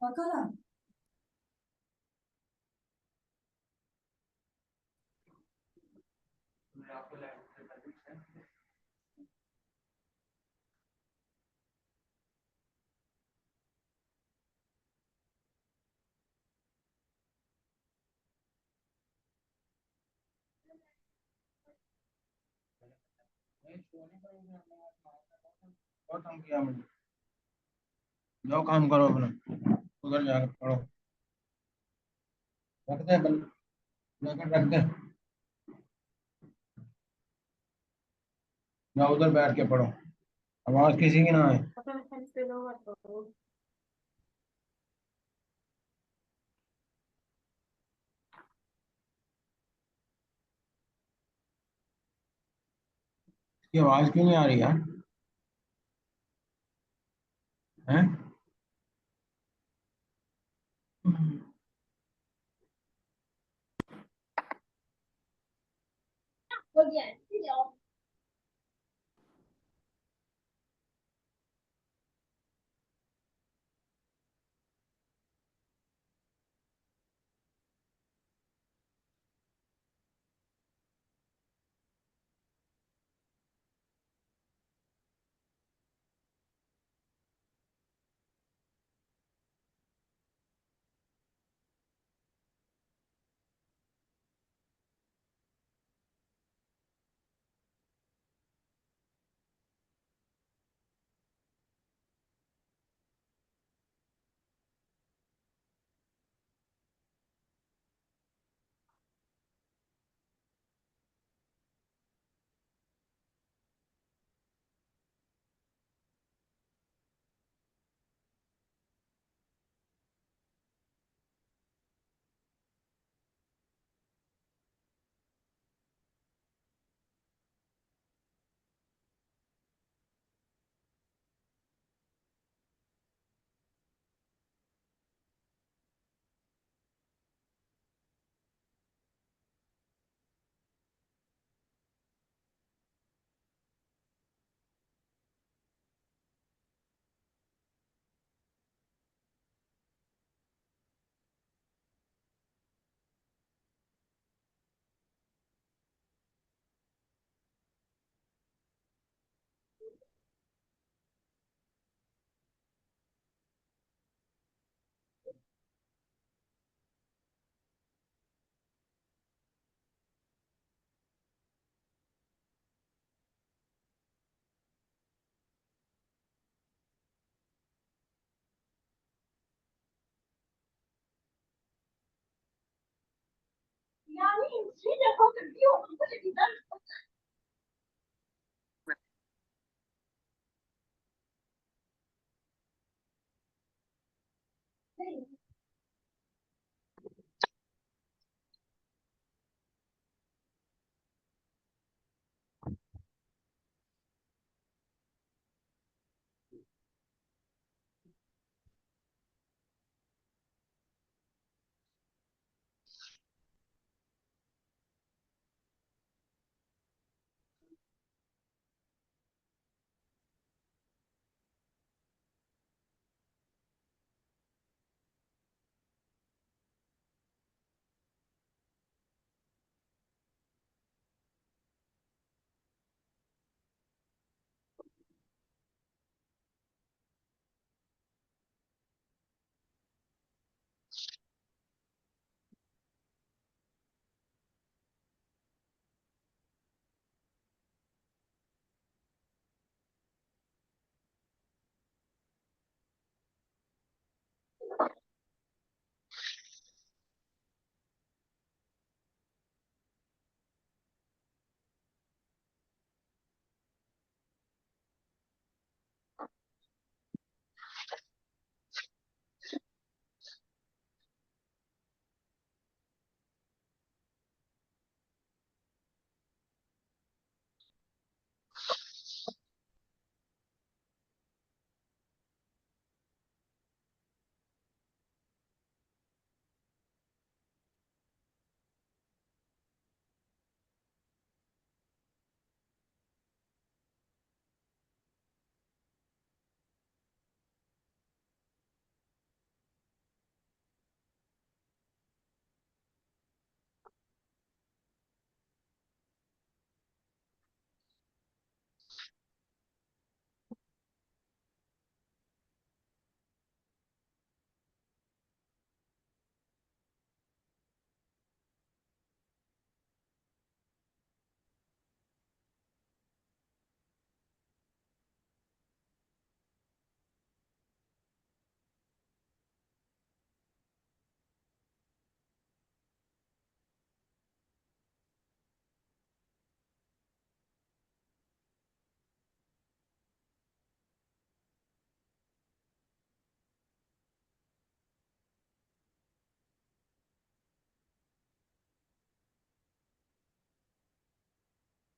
Bakalım. बहुत काम किया मैंने। जाओ काम करो अपना, उधर जाकर पढ़ो। रख दे बल, जाकर रख दे। जाओ उधर बैठ के पढ़ो, आवाज किसी की ना आए। इसकी आवाज क्यों नहीं आ रही यार? हैं? Yani şey yapabiliyor mu? Böyle gider.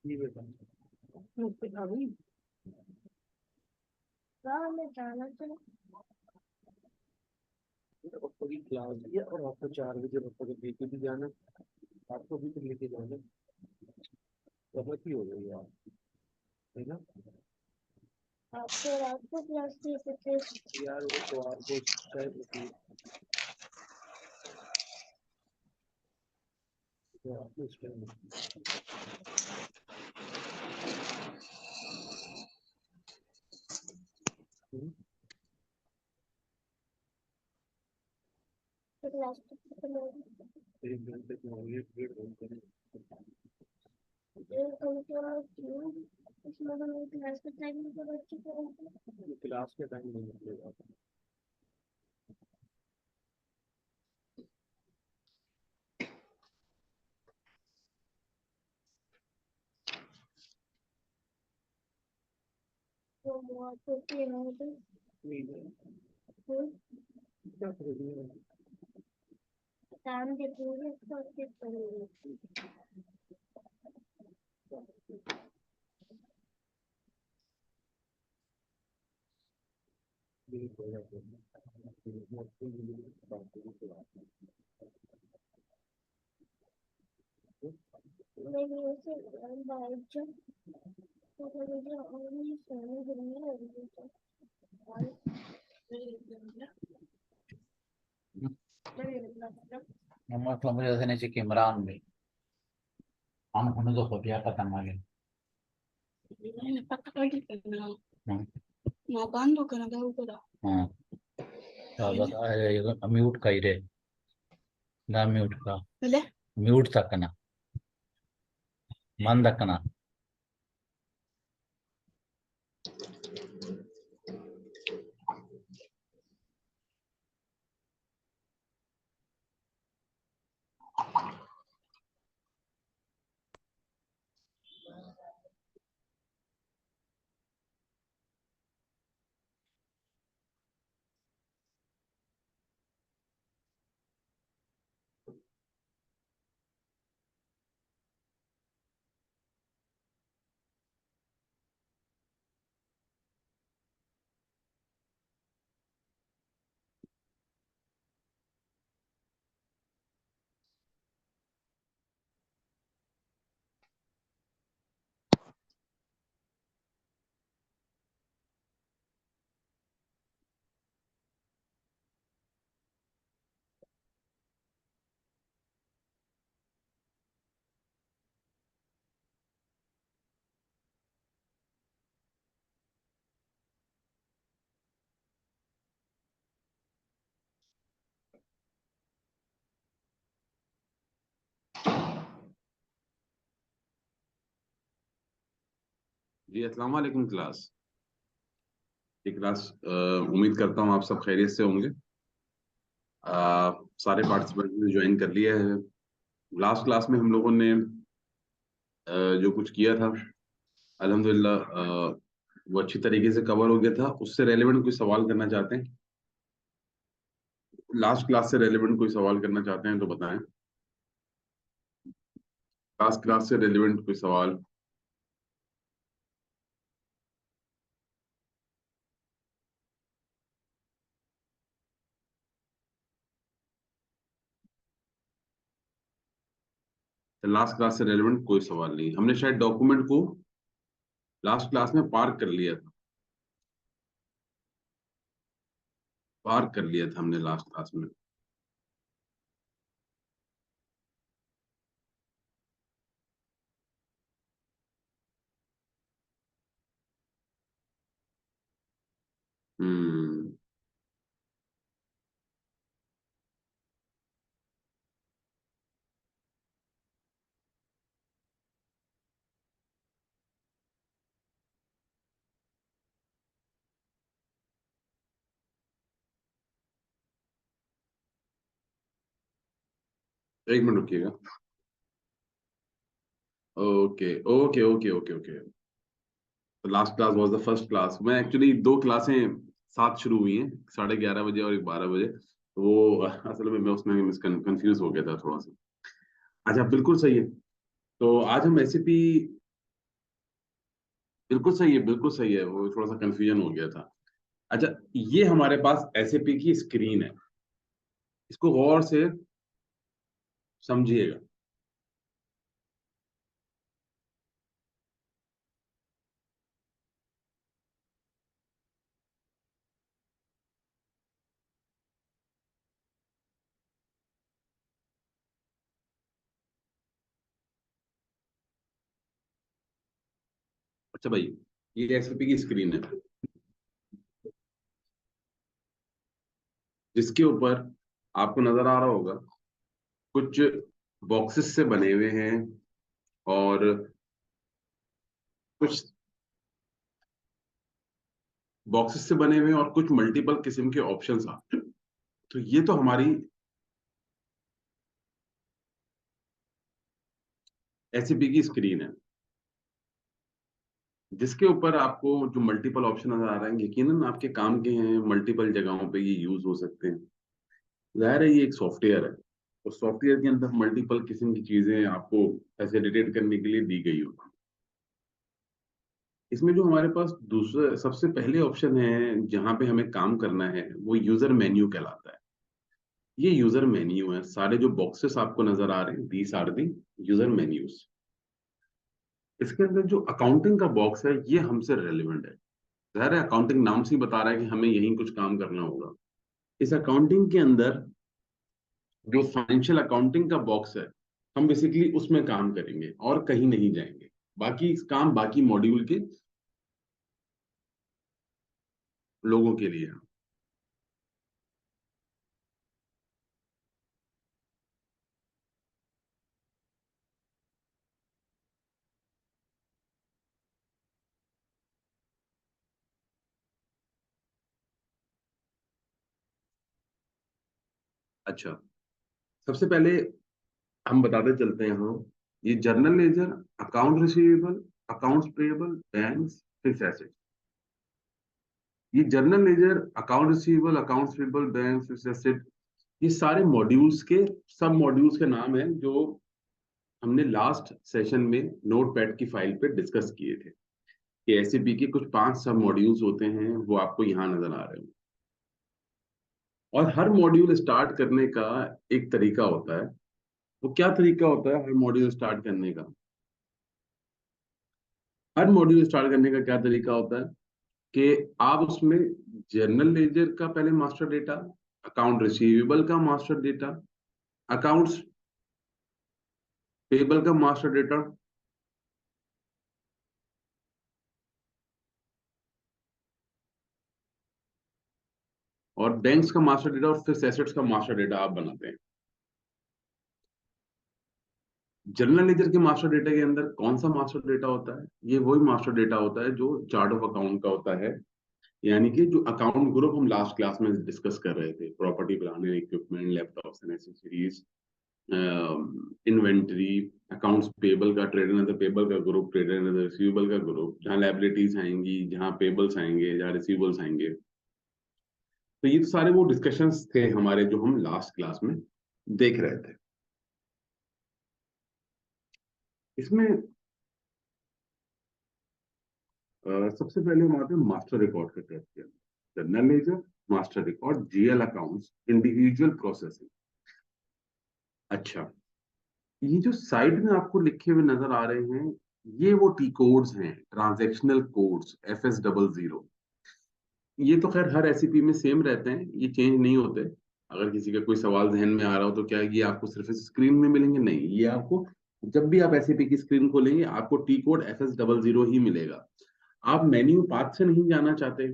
जी बेटा पापा की क्लास है और आपको 4 बजे पापा को लेके भी जाना, आपको भी तो लेके जाना, बहुत ही हो गई यार, है ना आपको रात को क्लास दे सकते यार। वो तो आपको शायद आपको उस टाइम क्लास एक घंटे की 1.5 घंटे इसमें हम क्लास का टाइम तो बच्चे को क्लास के टाइम नहीं निकलेगा। तो बहुत के हैं तो क्या करेंगे काम देखेंगे तो किस करेंगे नहीं ऐसे बाहर जो तो मुझे और भी सोने देंगे लगी मतलब मुझे ऐसे नहीं कि इमरान भाई हम होने तो हो गया पता ना लगे bantu kana ga ukura हाँ म्यूट का ही रे ना म्यूट का ले म्यूट तकना मन दकना जी अस्सलाम वालेकुम क्लास। ये क्लास उम्मीद करता हूँ आप सब खैरियत से होंगे। सारे पार्टिसिपेंट ने ज्वाइन कर लिया है। लास्ट क्लास में हम लोगों ने जो कुछ किया था अल्हम्दुलिल्लाह वो अच्छी तरीके से कवर हो गया था। उससे रेलेवेंट कोई सवाल करना चाहते हैं? लास्ट क्लास से रेलेवेंट कोई सवाल करना चाहते हैं तो बताएं। लास्ट क्लास से रेलेवेंट कोई सवाल? लास्ट क्लास से रेलेवेंट कोई सवाल नहीं। हमने शायद डॉक्यूमेंट को लास्ट क्लास में पार्क कर लिया था। पार्क कर लिया था हमने लास्ट क्लास में। हम्म एक मिनट रुकिएगा। Okay okay okay okay okay. Last class was the first class. मैं एक्चुअली दो क्लासें साथ शुरू हुई हैं, 11:30 बजे और एक 12 बजे। तो वो असल में मैं उसमें कंफ्यूज हो गया था थोड़ा सा। अच्छा बिल्कुल सही है। तो आज हम एसएपी बिल्कुल सही है, बिल्कुल सही है, वो थोड़ा सा कंफ्यूजन हो गया था। अच्छा, ये हमारे पास एसएपी की स्क्रीन है, इसको गौर से समझिएगा। अच्छा भाई, ये एसएपी की स्क्रीन है, जिसके ऊपर आपको नजर आ रहा होगा कुछ बॉक्सेस से बने हुए हैं, और कुछ बॉक्सेस से बने हुए हैं और कुछ मल्टीपल किस्म के ऑप्शंस आते हैं। तो ये तो हमारी एसएपी की स्क्रीन है, जिसके ऊपर आपको जो मल्टीपल ऑप्शन नजर आ रहे हैं, यकीनन आपके काम के हैं, मल्टीपल जगहों पे ये यूज हो सकते हैं। जाहिर है ये एक सॉफ्टवेयर है, तो सॉफ्टवेयर के अंदर मल्टीपल किस्म की चीजें आपको फैसिलिटेट करने के लिए दी गई होगी। इसमें जो हमारे पास दूसरा सबसे पहले ऑप्शन है जहां पे हमें काम करना है, वो यूजर मेन्यू कहलाता है। ये यूजर मेन्यू है, सारे जो बॉक्सेस आपको नजर आ रहे हैं, these are the user menus. इसके अंदर जो अकाउंटिंग का बॉक्स है, ये हमसे रेलिवेंट है। जाहिर है अकाउंटिंग नाम से ही बता रहा है कि हमें यही कुछ काम करना होगा। इस अकाउंटिंग के अंदर जो फाइनेंशियल अकाउंटिंग का बॉक्स है, हम बेसिकली उसमें काम करेंगे और कहीं नहीं जाएंगे। बाकी काम बाकी मॉड्यूल के लोगों के लिए है। अच्छा, सबसे पहले हम बताते चलते हैं यहाँ, ये journal ledger, account receivable, accounts payable, banks, fix asset. ये journal ledger, account receivable, accounts payable, banks, fix asset, ये सारे मॉड्यूल्स के सब मॉड्यूल्स के नाम हैं जो हमने लास्ट सेशन में नोटपैड की फाइल पे डिस्कस किए थे, कि एसएपी के कुछ 5 सब मॉड्यूल्स होते हैं, वो आपको यहाँ नजर आ रहे हैं। और हर मॉड्यूल स्टार्ट करने का एक तरीका होता है। वो क्या तरीका होता है हर मॉड्यूल स्टार्ट करने का? हर मॉड्यूल स्टार्ट करने का क्या तरीका होता है कि आप उसमें जर्नल लेजर का पहले मास्टर डेटा, अकाउंट रिसीवेबल का मास्टर डेटा, अकाउंट्स पेबल का मास्टर डेटा, और बैंक्स का मास्टर डेटा, और फिर एसेट्स का मास्टर डेटा आप बनाते हैं। जनरल लेजर के मास्टर डेटा के अंदर कौन सा मास्टर डेटा होता है? ये वही मास्टर डेटा होता है जो चार्ट ऑफ अकाउंट का होता है। यानी कि जो अकाउंट ग्रुप हम लास्ट क्लास में डिस्कस कर रहे थे, property, plant and equipment, laptops and accessories, inventory, accounts payable का, ट्रेड एंड अदर पेबल का group, trade and other receivable का ग्रुप, जहाँ लाइबिलिटीज आएंगी, जहाँ पेबल्स आएंगे, जहाँ रिसीवेबल्स आएंगे। तो ये तो सारे वो डिस्कशंस थे हमारे जो हम लास्ट क्लास में देख रहे थे। इसमें सबसे पहले हम आते हैं मास्टर रिकॉर्ड के टेस्ट के अंदर। General ledger, master record, GL accounts, individual processing. अच्छा, ये जो साइड में आपको लिखे हुए नजर आ रहे हैं, ये वो टी कोड्स हैं, ट्रांजैक्शनल कोड्स, FS00। ये तो खैर हर एसईपी में सेम रहते हैं, ये चेंज नहीं होते। अगर किसी का कोई सवाल जहन में आ रहा हो तो क्या ये आपको सिर्फ स्क्रीन में मिलेंगे? नहीं, ये आपको जब भी आप एसईपी की स्क्रीन खोलेंगे, आपको टी कोड FS00 ही मिलेगा। आप मेन्यू पाथ से नहीं जाना चाहते,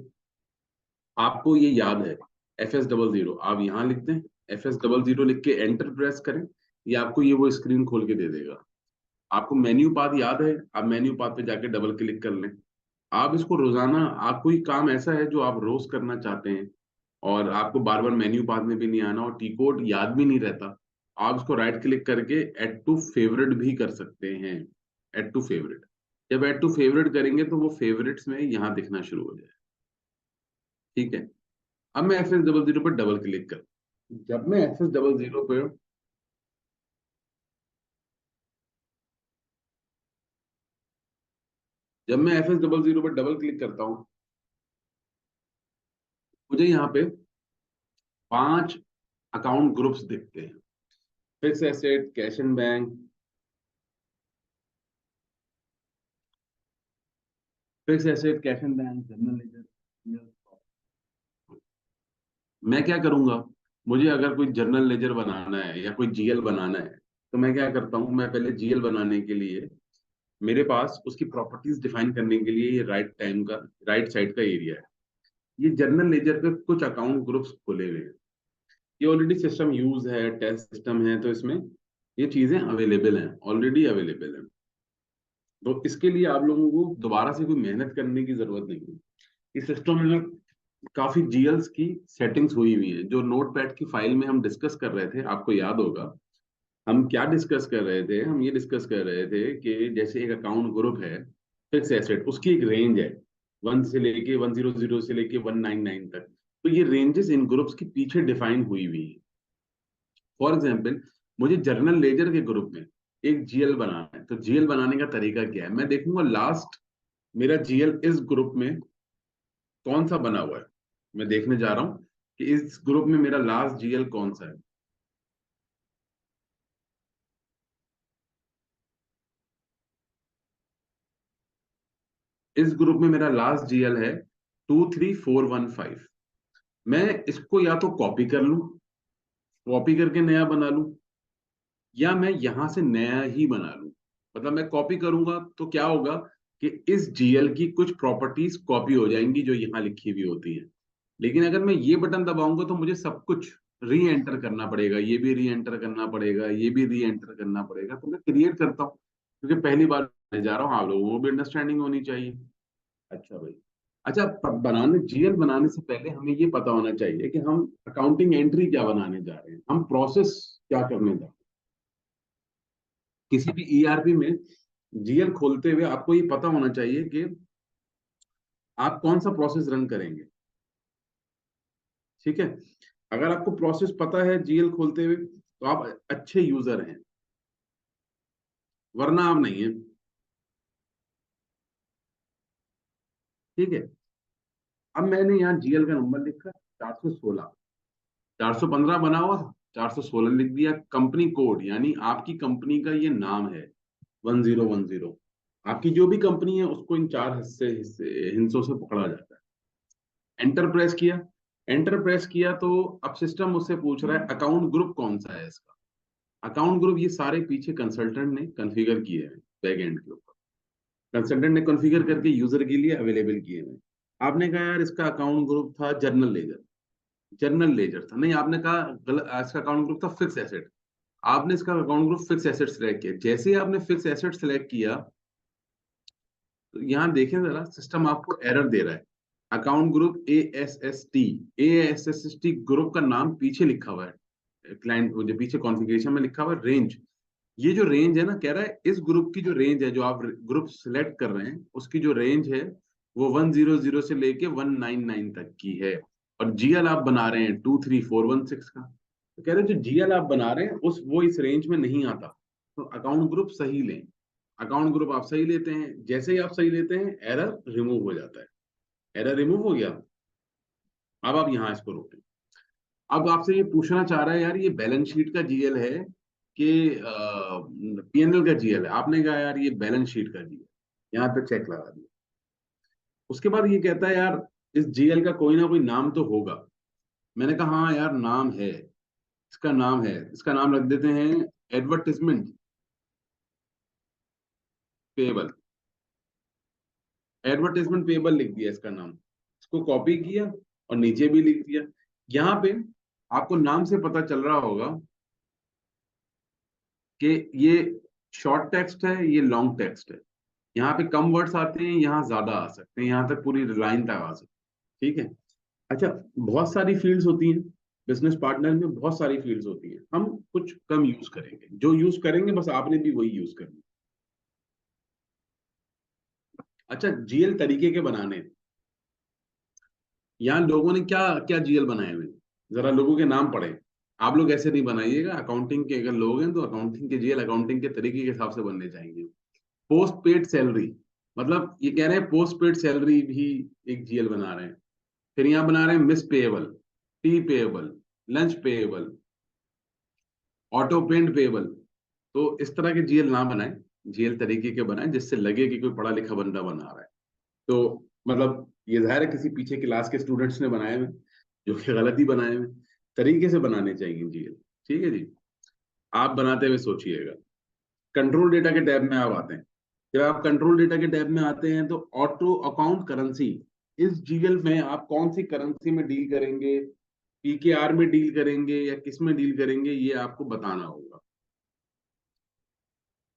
आपको ये याद है FS00, आप यहाँ लिखते हैं, FS00 लिख के एंटर प्रेस करें, ये आपको ये वो स्क्रीन खोल के दे देगा। आपको मेन्यू पाथ याद है, आप मेन्यू पाथ पे जाके डबल क्लिक कर लें। आप इसको रोजाना, आप कोई काम ऐसा है जो आप रोज करना चाहते हैं और आपको बार बार मेन्यू पाथ में भी नहीं आना और टी कोड याद भी नहीं रहता, आप इसको राइट क्लिक करके ऐड टू फेवरेट भी कर सकते हैं। ऐड टू फेवरेट, जब ऐड टू फेवरेट करेंगे तो वो फेवरेट्स में यहाँ दिखना शुरू हो जाए। ठीक है, अब मैं FS00 पर डबल क्लिक कर, जब मैं FS00 पर, जब मैं FS00 पर डबल क्लिक करता हूं, मुझे यहाँ पे 5 अकाउंट ग्रुप्स दिखते हैं। Fix asset, cash and bank, fix asset, cash and bank, general ledger. मैं क्या करूंगा, मुझे अगर कोई जर्नल लेजर बनाना है या कोई जीएल बनाना है, तो मैं क्या करता हूँ, मैं पहले जीएल बनाने के लिए मेरे पास उसकी प्रॉपर्टीज डिफाइन करने के लिए ये राइट साइड का एरिया है। ये जर्नल लेजर पे कुछ अकाउंट ग्रुप्स खुले हुए हैं। ये ऑलरेडी सिस्टम यूज है, टेस्ट सिस्टम है, तो इसमें ये चीजें अवेलेबल हैं, ऑलरेडी अवेलेबल हैं। तो इसके लिए आप लोगों को दोबारा से कोई मेहनत करने की जरूरत नहीं है। इस सिस्टम में काफी जीएल्स की सेटिंग्स हुई हुई है। जो नोटपैड की फाइल में हम डिस्कस कर रहे थे, आपको याद होगा हम क्या डिस्कस कर रहे थे। हम ये डिस्कस कर रहे थे कि जैसे एक अकाउंट ग्रुप है फिक्स एसेट, उसकी एक रेंज है 1 से लेके 100 से लेके 199 तक। तो ये रेंजेस इन ग्रुप्स की पीछे डिफाइन हुई हुई है। फॉर एग्जाम्पल, मुझे जर्नल लेजर के ग्रुप में एक जीएल बनाना है, तो जीएल बनाने का तरीका क्या है, मैं देखूंगा लास्ट मेरा जीएल इस ग्रुप में कौन सा बना हुआ है। मैं देखने जा रहा हूं कि इस ग्रुप में मेरा लास्ट जीएल कौन सा है। इस ग्रुप में मेरा लास्ट जीएल है 23415। मैं इसको या तो कॉपी कर लूं, कॉपी करके नया बना लूं, या मैं यहां से नया ही बना लूं। मतलब मैं कॉपी करूंगा तो क्या होगा कि इस जीएल की कुछ प्रॉपर्टीज कॉपी हो जाएंगी जो यहाँ लिखी हुई होती है। लेकिन अगर मैं ये बटन दबाऊंगा तो मुझे सब कुछ री एंटर करना पड़ेगा, ये भी री एंटर करना पड़ेगा, ये भी री एंटर करना पड़ेगा। तो मैं क्रिएट करता हूँ क्योंकि पहली बार मैं जा रहा हूँ, आप लोगों को भी अंडरस्टैंडिंग होनी चाहिए। अच्छा भाई, अच्छा बनाने जीएल बनाने से पहले हमें ये पता होना चाहिए कि हम अकाउंटिंग एंट्री क्या बनाने जा रहे हैं, हम प्रोसेस क्या करने जा रहे हैं। किसी भी ईआरपी में जीएल खोलते हुए आपको ये पता होना चाहिए कि आप कौन सा प्रोसेस रन करेंगे। ठीक है, अगर आपको प्रोसेस पता है जीएल खोलते हुए तो आप अच्छे यूजर हैं, वरना आप नहीं है। ठीक है, अब मैंने यहाँ जीएल का नंबर लिखा 416, 415 बना हुआ, 416 लिख दिया। कंपनी कोड यानी आपकी कंपनी का ये नाम है 1010। आपकी जो भी कंपनी है उसको इन 4 हिस्सों से पकड़ा जाता है। एंटर प्रेस किया, एंटर प्रेस किया तो अब सिस्टम मुझसे पूछ रहा है अकाउंट ग्रुप कौन सा है इसका। अकाउंट ग्रुप ये सारे पीछे कंसल्टेंट ने कॉन्फ़िगर किए हैं बैक एंड के ऊपर। कंसल्टेंट ने कॉन्फ़िगर करके यूजर के लिए अवेलेबल किए हैं। आपने कहा यार इसका अकाउंट ग्रुप था जर्नल लेजर, जर्नल लेजर था नहीं, आपने कहा इसका अकाउंट ग्रुप था फिक्स एसेट, आपने इसका account group fix asset select किया। जैसे ही आपने फिक्स एसेट सेलेक्ट किया तो यहाँ देखें जरा, सिस्टम आपको एरर दे रहा है। अकाउंट ग्रुप ASST ग्रुप का नाम पीछे लिखा हुआ है, क्लाइंट जो पीछे कॉन्फ़िगरेशन में लिखा हुआ है रेंज। ये जो रेंज है ना, कह रहा है इस ग्रुप की जो रेंज है, जो आप ग्रुप सिलेक्ट कर रहे हैं उसकी जो रेंज है वो 100 से लेके 199 तक की है। और जीएल आप बना रहे हैं 23416 का, तो कह रहे हैं जो जीएल आप बना रहे हैं वो इस रेंज में नहीं आता। तो अकाउंट ग्रुप सही लें। अकाउंट ग्रुप आप सही लेते हैं, जैसे ही आप सही लेते हैं एरर रिमूव हो जाता है। एरर रिमूव हो गया। अब आप यहाँ इसको रोकें। अब आपसे ये पूछना चाह रहा है यार ये बैलेंस शीट का जीएल है कि पीएनएल का जीएल है। आपने कहा यार ये बैलेंस शीट का जीएल, यहाँ पे चेक लगा दिया। उसके बाद ये कहता है यार इस जीएल का कोई ना कोई नाम तो होगा। मैंने कहा हाँ यार नाम है, इसका नाम है, इसका नाम रख देते हैं एडवर्टिजमेंट पेबल। एडवर्टाइजमेंट पेबल लिख दिया इसका नाम, इसको कॉपी किया और नीचे भी लिख दिया। यहाँ पे आपको नाम से पता चल रहा होगा कि ये शॉर्ट टेक्स्ट है, ये लॉन्ग टेक्स्ट है। यहाँ पे कम वर्ड्स आते हैं, यहाँ ज्यादा आ सकते हैं, यहाँ तक पूरी लाइन तक आ सकते हैं। ठीक है, अच्छा बहुत सारी फील्ड्स होती हैं बिजनेस पार्टनर में, बहुत सारी फील्ड्स होती हैं, हम कुछ कम यूज करेंगे। जो यूज करेंगे बस आपने भी वही यूज करना। अच्छा जीएल तरीके के बनाने, यहाँ लोगों ने क्या क्या जीएल बनाए हुए, जरा लोगों के नाम पढ़े। आप लोग ऐसे नहीं बनाइएगा, अकाउंटिंग के अगर लोग हैं तो अकाउंटिंग के जीएल अकाउंटिंग के तरीके के हिसाब से बनने चाहिए। पोस्ट पेड सैलरी, मतलब ये कह रहे हैं पोस्ट पेड सैलरी भी एक जीएल बना रहे हैं। फिर यहाँ बना रहे हैं misc payable, tea payable, lunch payable, auto paint payable. तो इस तरह के जीएल ना बनाएं, जीएल तरीके के बनाएं जिससे लगे कि कोई पढ़ा लिखा बंदा बना रहा है। तो मतलब ये जाहिर है किसी पीछे क्लास के स्टूडेंट्स ने बनाए हुए, जो कि गलत ही बनाए हुए। तरीके से बनाने चाहिए जीएल। ठीक है जी, आप बनाते हुए सोचिएगा। कंट्रोल डेटा के टैब में आप आते हैं। जब आप कंट्रोल डेटा के टैब में आते हैं तो ऑटो अकाउंट करेंसी, इस जीएल में आप कौन सी करेंसी में डील करेंगे, पीकेआर में डील करेंगे या किस में डील करेंगे, ये आपको बताना होगा।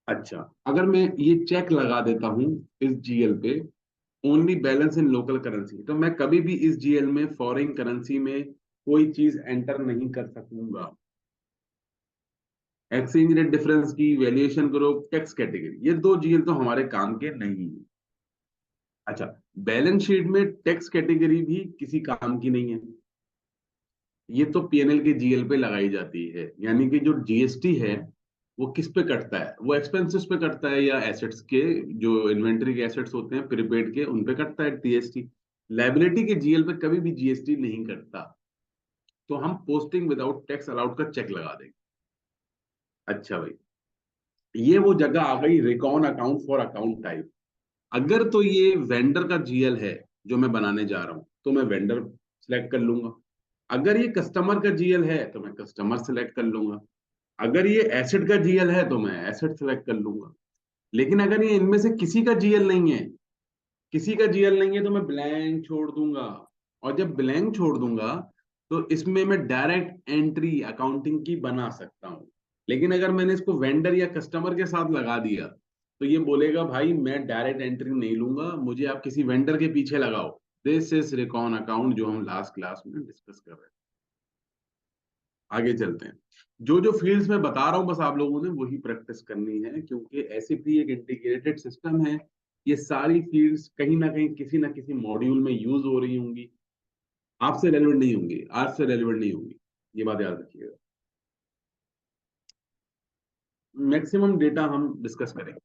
अच्छा, अगर मैं ये चेक लगा देता हूं इस जीएल पे, ओनली बैलेंस इन लोकल करेंसी, तो मैं कभी भी इस जीएल में फॉरेन करेंसी में कोई चीज एंटर नहीं कर सकूंगा। एक्सचेंज रेट डिफरेंस की वैल्यूएशन ग्रुप, टैक्स कैटेगरी, ये दो जीएल तो हमारे काम के नहीं है। अच्छा, बैलेंस शीट में टैक्स कैटेगरी भी किसी काम की नहीं है। ये तो पीएनएल के जीएल पे लगाई जाती है, यानी कि जो जीएसटी है वो किस पे कटता है, वो एक्सपेंसेस पे कटता है या एसेट्स के, जो इन्वेंटरी के एसेट्स होते हैं प्रीपेड के, उन पे कटता है टीएसटी। लायबिलिटी के जीएल पे कभी भी जीएसटी नहीं कटता। तो हम पोस्टिंग विदाउट टैक्स अलाउड का चेक लगा देंगे। अच्छा भाई, ये वो जगह आ गई recon account for account type. अगर तो ये वेंडर का जीएल है जो मैं बनाने जा रहा हूं, तो मैं वेंडर सिलेक्ट कर लूंगा। अगर ये कस्टमर का जीएल है तो मैं कस्टमर सिलेक्ट कर लूंगा। अगर ये एसेट का जीएल है तो मैं एसेट सिलेक्ट कर लूंगा। लेकिन अगर ये इनमें से किसी का जीएल नहीं है, किसी का जीएल नहीं है, तो मैं ब्लैंक छोड़ दूंगा। और जब ब्लैंक छोड़ दूंगा तो इसमें मैं डायरेक्ट एंट्री अकाउंटिंग की बना सकता हूं। लेकिन अगर मैंने इसको वेंडर या कस्टमर के साथ लगा दिया तो ये बोलेगा भाई मैं डायरेक्ट एंट्री नहीं लूंगा, मुझे आप किसी वेंडर के पीछे लगाओ। दिस इज रिकॉन अकाउंट, जो हम लास्ट क्लास में डिस्कस कर रहे हैं। आगे चलते हैं। जो जो फील्ड्स में बता रहा हूं बस आप लोगों ने वही प्रैक्टिस करनी है, क्योंकि एसएपी एक इंटीग्रेटेड सिस्टम है। ये सारी फील्ड्स कहीं ना कहीं किसी ना किसी मॉड्यूल में यूज हो रही होंगी, आपसे रेलेवेंट नहीं होंगी, आज से रेलेवेंट नहीं होंगी, ये बात याद रखिएगा। मैक्सिमम डेटा हम डिस्कस करेंगे।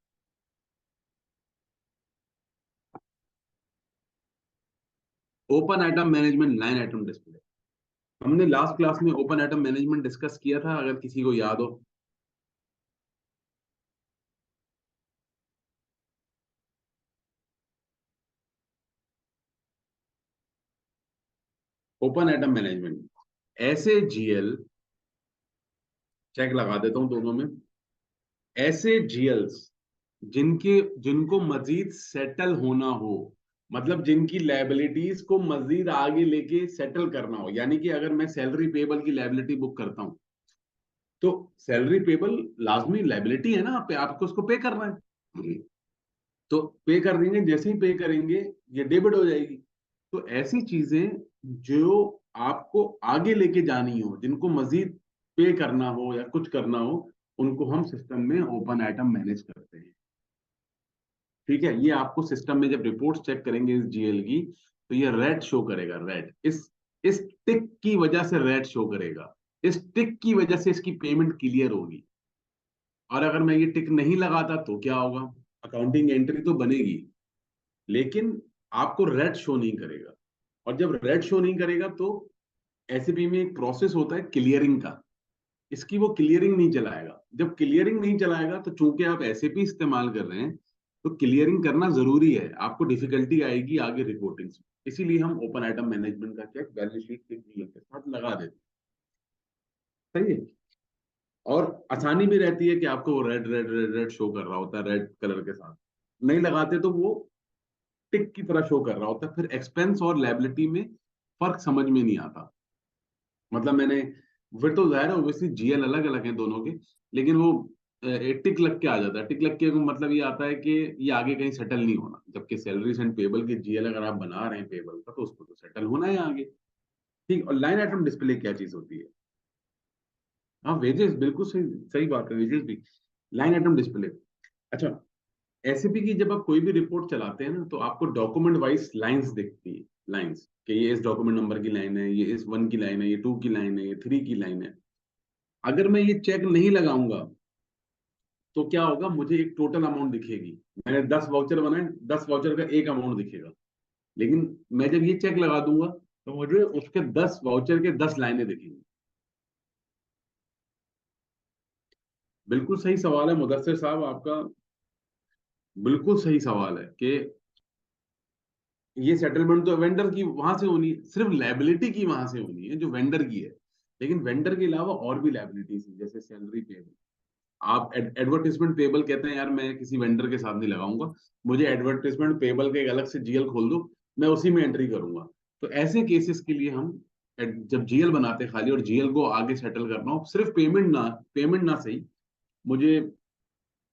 Open item management, line item display. हमने लास्ट क्लास में ओपन आइटम मैनेजमेंट डिस्कस किया था, अगर किसी को याद हो। ओपन आइटम मैनेजमेंट, ऐसे जीएल, चेक लगा देता हूं दोनों में, ऐसे जीएल्स जिनके जिनको मजीद सेटल होना हो, मतलब जिनकी लायबिलिटीज को मजीद आगे लेके सेटल करना हो। यानी कि अगर मैं सैलरी पेबल की लायबिलिटी बुक करता हूं, तो सैलरी पेबल लाजमी लायबिलिटी है ना, आप पे, आपको उसको पे करना है। तो पे कर देंगे, जैसे ही पे करेंगे ये डेबिट हो जाएगी। तो ऐसी चीजें जो आपको आगे लेके जानी हो, जिनको मजीद पे करना हो या कुछ करना हो, उनको हम सिस्टम में ओपन आइटम मैनेज करते हैं। ठीक है, ये आपको सिस्टम में जब रिपोर्ट चेक करेंगे इस जीएल की, तो ये रेड शो करेगा, रेड। इस टिक की वजह से रेड शो करेगा, इस टिक की वजह से इसकी पेमेंट क्लियर होगी। और अगर मैं ये टिक नहीं लगाता तो क्या होगा, अकाउंटिंग एंट्री तो बनेगी लेकिन आपको रेड शो नहीं करेगा। और जब रेड शो नहीं करेगा तो एसएपी में एक प्रोसेस होता है क्लियरिंग का, इसकी वो क्लियरिंग नहीं चलाएगा। जब क्लियरिंग नहीं चलाएगा तो चूंकि आप एसएपी इस्तेमाल कर रहे हैं, तो क्लियरिंग करना जरूरी है, आपको डिफिकल्टी आएगी आगे रिपोर्टिंग में। इसीलिए हम ओपन आइटम मैनेजमेंट का चेक बैलेंस शीट के जीएल के साथ लगा देते हैं। सही है, और आसानी भी रहती है कि आपको वो red red red red show कर रहा होता है, रेड कलर के साथ। नहीं लगाते तो वो टिक की तरह शो कर रहा होता है, फिर एक्सपेंस और लायबिलिटी में फर्क समझ में नहीं आता। मतलब मैंने, फिर तो जाहिर है ऑब्वियसली जीएल अलग अलग है दोनों के, लेकिन वो एक टिक लग के आ जाता है। टिक लग के मतलब ये आता है कि ये आगे कहीं सेटल नहीं होना, जबकि सैलरीज एंड पेबल के जीएल अगर आप बना रहे हैं पेबल का, तो उसको तो सेटल होना है आगे। ठीक, और लाइन आइटम डिस्प्ले क्या चीज होती है? हाँ, वेजेस, बिल्कुल सही, सही बात है, वेजेस भी लाइन आइटम डिस्प्ले। अच्छा, एसएपी की जब आप कोई भी रिपोर्ट चलाते हैं ना, तो आपको डॉक्यूमेंट वाइज लाइंस दिखती है, लाइंस कि ये इस डॉक्यूमेंट नंबर की लाइन है, ये इस 1 की लाइन है, ये 2 की लाइन है, ये 3 की लाइन है। अगर मैं ये चेक नहीं लगाऊंगा तो क्या होगा, मुझे एक टोटल अमाउंट दिखेगी। मैंने 10 वाउचर बनाए, 10 वाउचर का एक अमाउंट दिखेगा। लेकिन मैं जब ये चेक लगा दूंगा तो मुझे उसके 10 वाउचर के 10 लाइनें दिखेंगी। बिल्कुल सही सवाल है मुदस्सिर साहब आपका, बिल्कुल सही सवाल है कि ये सेटलमेंट तो वेंडर की वहां से होनी है, सिर्फ लायबिलिटी की वहां से होनी है जो वेंडर की है। लेकिन वेंडर के अलावा और भी लायबिलिटीज है, जैसे सैलरी पेबल। आप एडवर्टीजमेंट पेबल कहते हैं, यार मैं किसी वेंडर के साथ नहीं लगाऊंगा, मुझे एडवर्टीजमेंट पेबल का एक अलग से जीएल खोल दो, मैं उसी में एंट्री करूंगा। तो ऐसे केसेस के लिए हम जब जीएल बनाते हैं खाली, और जीएल को आगे सेटल करना हो, सिर्फ पेमेंट ना सही, मुझे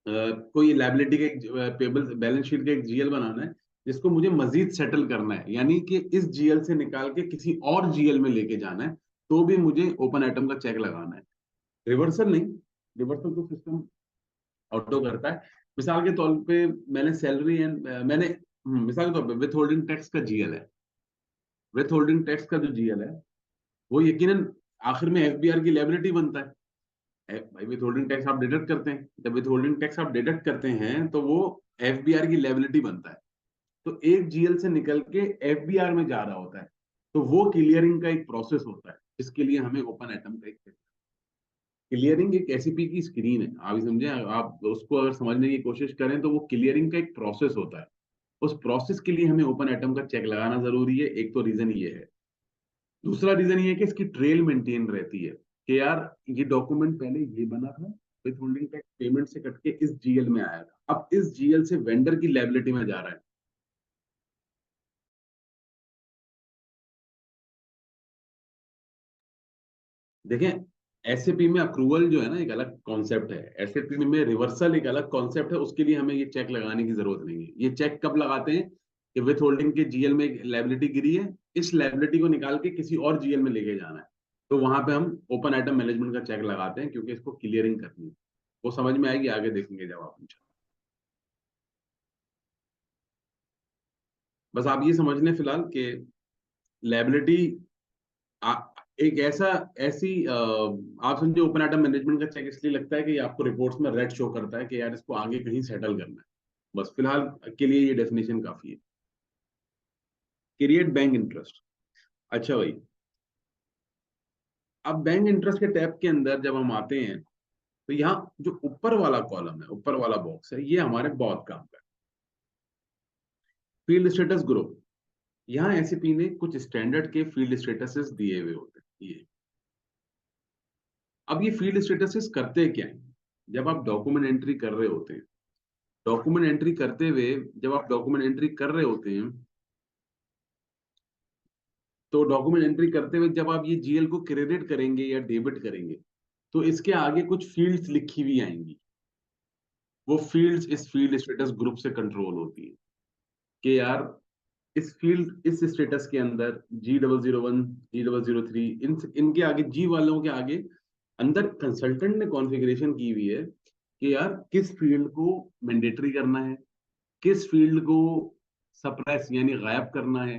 कोई लायबिलिटी का एक पेबल बैलेंस शीट का एक जीएल बनाना है जिसको मुझे मजीद सेटल करना है, यानी कि इस जीएल से निकाल के किसी और जीएल में लेके जाना है, तो भी मुझे ओपन आइटम का चेक लगाना है। रिवर्सल नहीं, रिवर्सल तो सिस्टम ऑटो करता है। मिसाल के तौर पे मैंने सैलरी एंड मिसाल के तौर पे विथ होल्डिंग टैक्स का जीएल है, विथ होल्डिंग टैक्स का जो जीएल है वो यकीनन आखिर में एफबीआर की लायबिलिटी बनता है। भाई विथ होल्डिंग टैक्स आप डिडक्ट करते हैं, जब विथ होल्डिंग टैक्स आप डिडक्ट करते हैं तो वो एफबीआर की लायबिलिटी बनता है। तो एक जीएल से निकल के एफबीआर में जा रहा होता है, तो वो क्लियरिंग का एक प्रोसेस होता है, जिसके लिए हमें ओपन आइटम का एक क्लियरिंग एक एसईपी की स्क्रीन है, आप ही समझे, आप उसको अगर समझने की कोशिश करें तो वो क्लियरिंग का एक प्रोसेस होता है। उस प्रोसेस के लिए हमें ओपन आइटम का चेक लगाना जरूरी है। एक तो रीजन ये है, दूसरा रीजन ये है कि इसकी ट्रेल मेंटेन रहती है कि यार ये डॉक्यूमेंट पहले ये बना था, विथ होल्डिंग टैक्स पेमेंट से कट के इस जीएल में आया था, अब इस जीएल से वेंडर की लायबिलिटी में जा रहा है। देखें, एसएपी में अक्रूवल जो है ना एक अलग कॉन्सेप्ट है, एसएपी में रिवर्सल एक अलग कॉन्सेप्ट है, उसके लिए हमें ये चेक लगाने की जरूरत नहीं है। ये चेक कब लगाते हैं कि विथ होल्डिंग के जीएल में लायबिलिटी गिरी है, इस लायबिलिटी को निकाल के किसी और जीएल में लेके जाना है, तो वहां पे हम ओपन आइटम मैनेजमेंट का चेक लगाते हैं, क्योंकि इसको क्लियरिंग करनी है। वो समझ में आएगी, आगे देखेंगे जब आप पूछा। बस आप ये समझ लें फिलहाल कि लायबिलिटी एक आप समझे, ओपन आइटम मैनेजमेंट का चेक इसलिए लगता है कि आपको रिपोर्ट्स में रेड शो करता है कि यार इसको आगे कहीं सेटल करना है। बस फिलहाल के लिए ये डेफिनेशन काफी है। Create bank interest. अच्छा भाई, अब बैंक इंटरेस्ट के टैब के अंदर जब हम आते हैं तो यहाँ जो ऊपर वाला कॉलम है, ऊपर वाला बॉक्स है, ये हमारे बहुत काम का है। फील्ड स्टेटस ग्रुप, यहाँ एसीपी ने कुछ स्टैंडर्ड के फील्ड स्टेटसेस दिए हुए होते हैं। ये अब ये फील्ड स्टेटसेस करते क्या है, जब आप डॉक्यूमेंट एंट्री कर रहे होते हैं, डॉक्यूमेंट एंट्री करते हुए जब आप डॉक्यूमेंट एंट्री कर रहे होते हैं, तो डॉक्यूमेंट एंट्री करते हुए जब आप ये जीएल को क्रेडिट करेंगे या डेबिट करेंगे, तो इसके आगे कुछ फील्ड्स लिखी हुई आएंगी। वो फील्ड्स इस फील्ड स्टेटस ग्रुप से कंट्रोल होती है कि यार इस स्टेटस के अंदर G001 G003 इनके आगे, जी वालों के आगे अंदर कंसल्टेंट ने कॉन्फ़िगरेशन की हुई है कि यार किस फील्ड को मैंडेटरी करना है, किस फील्ड को सप्रेस यानी गायब करना है,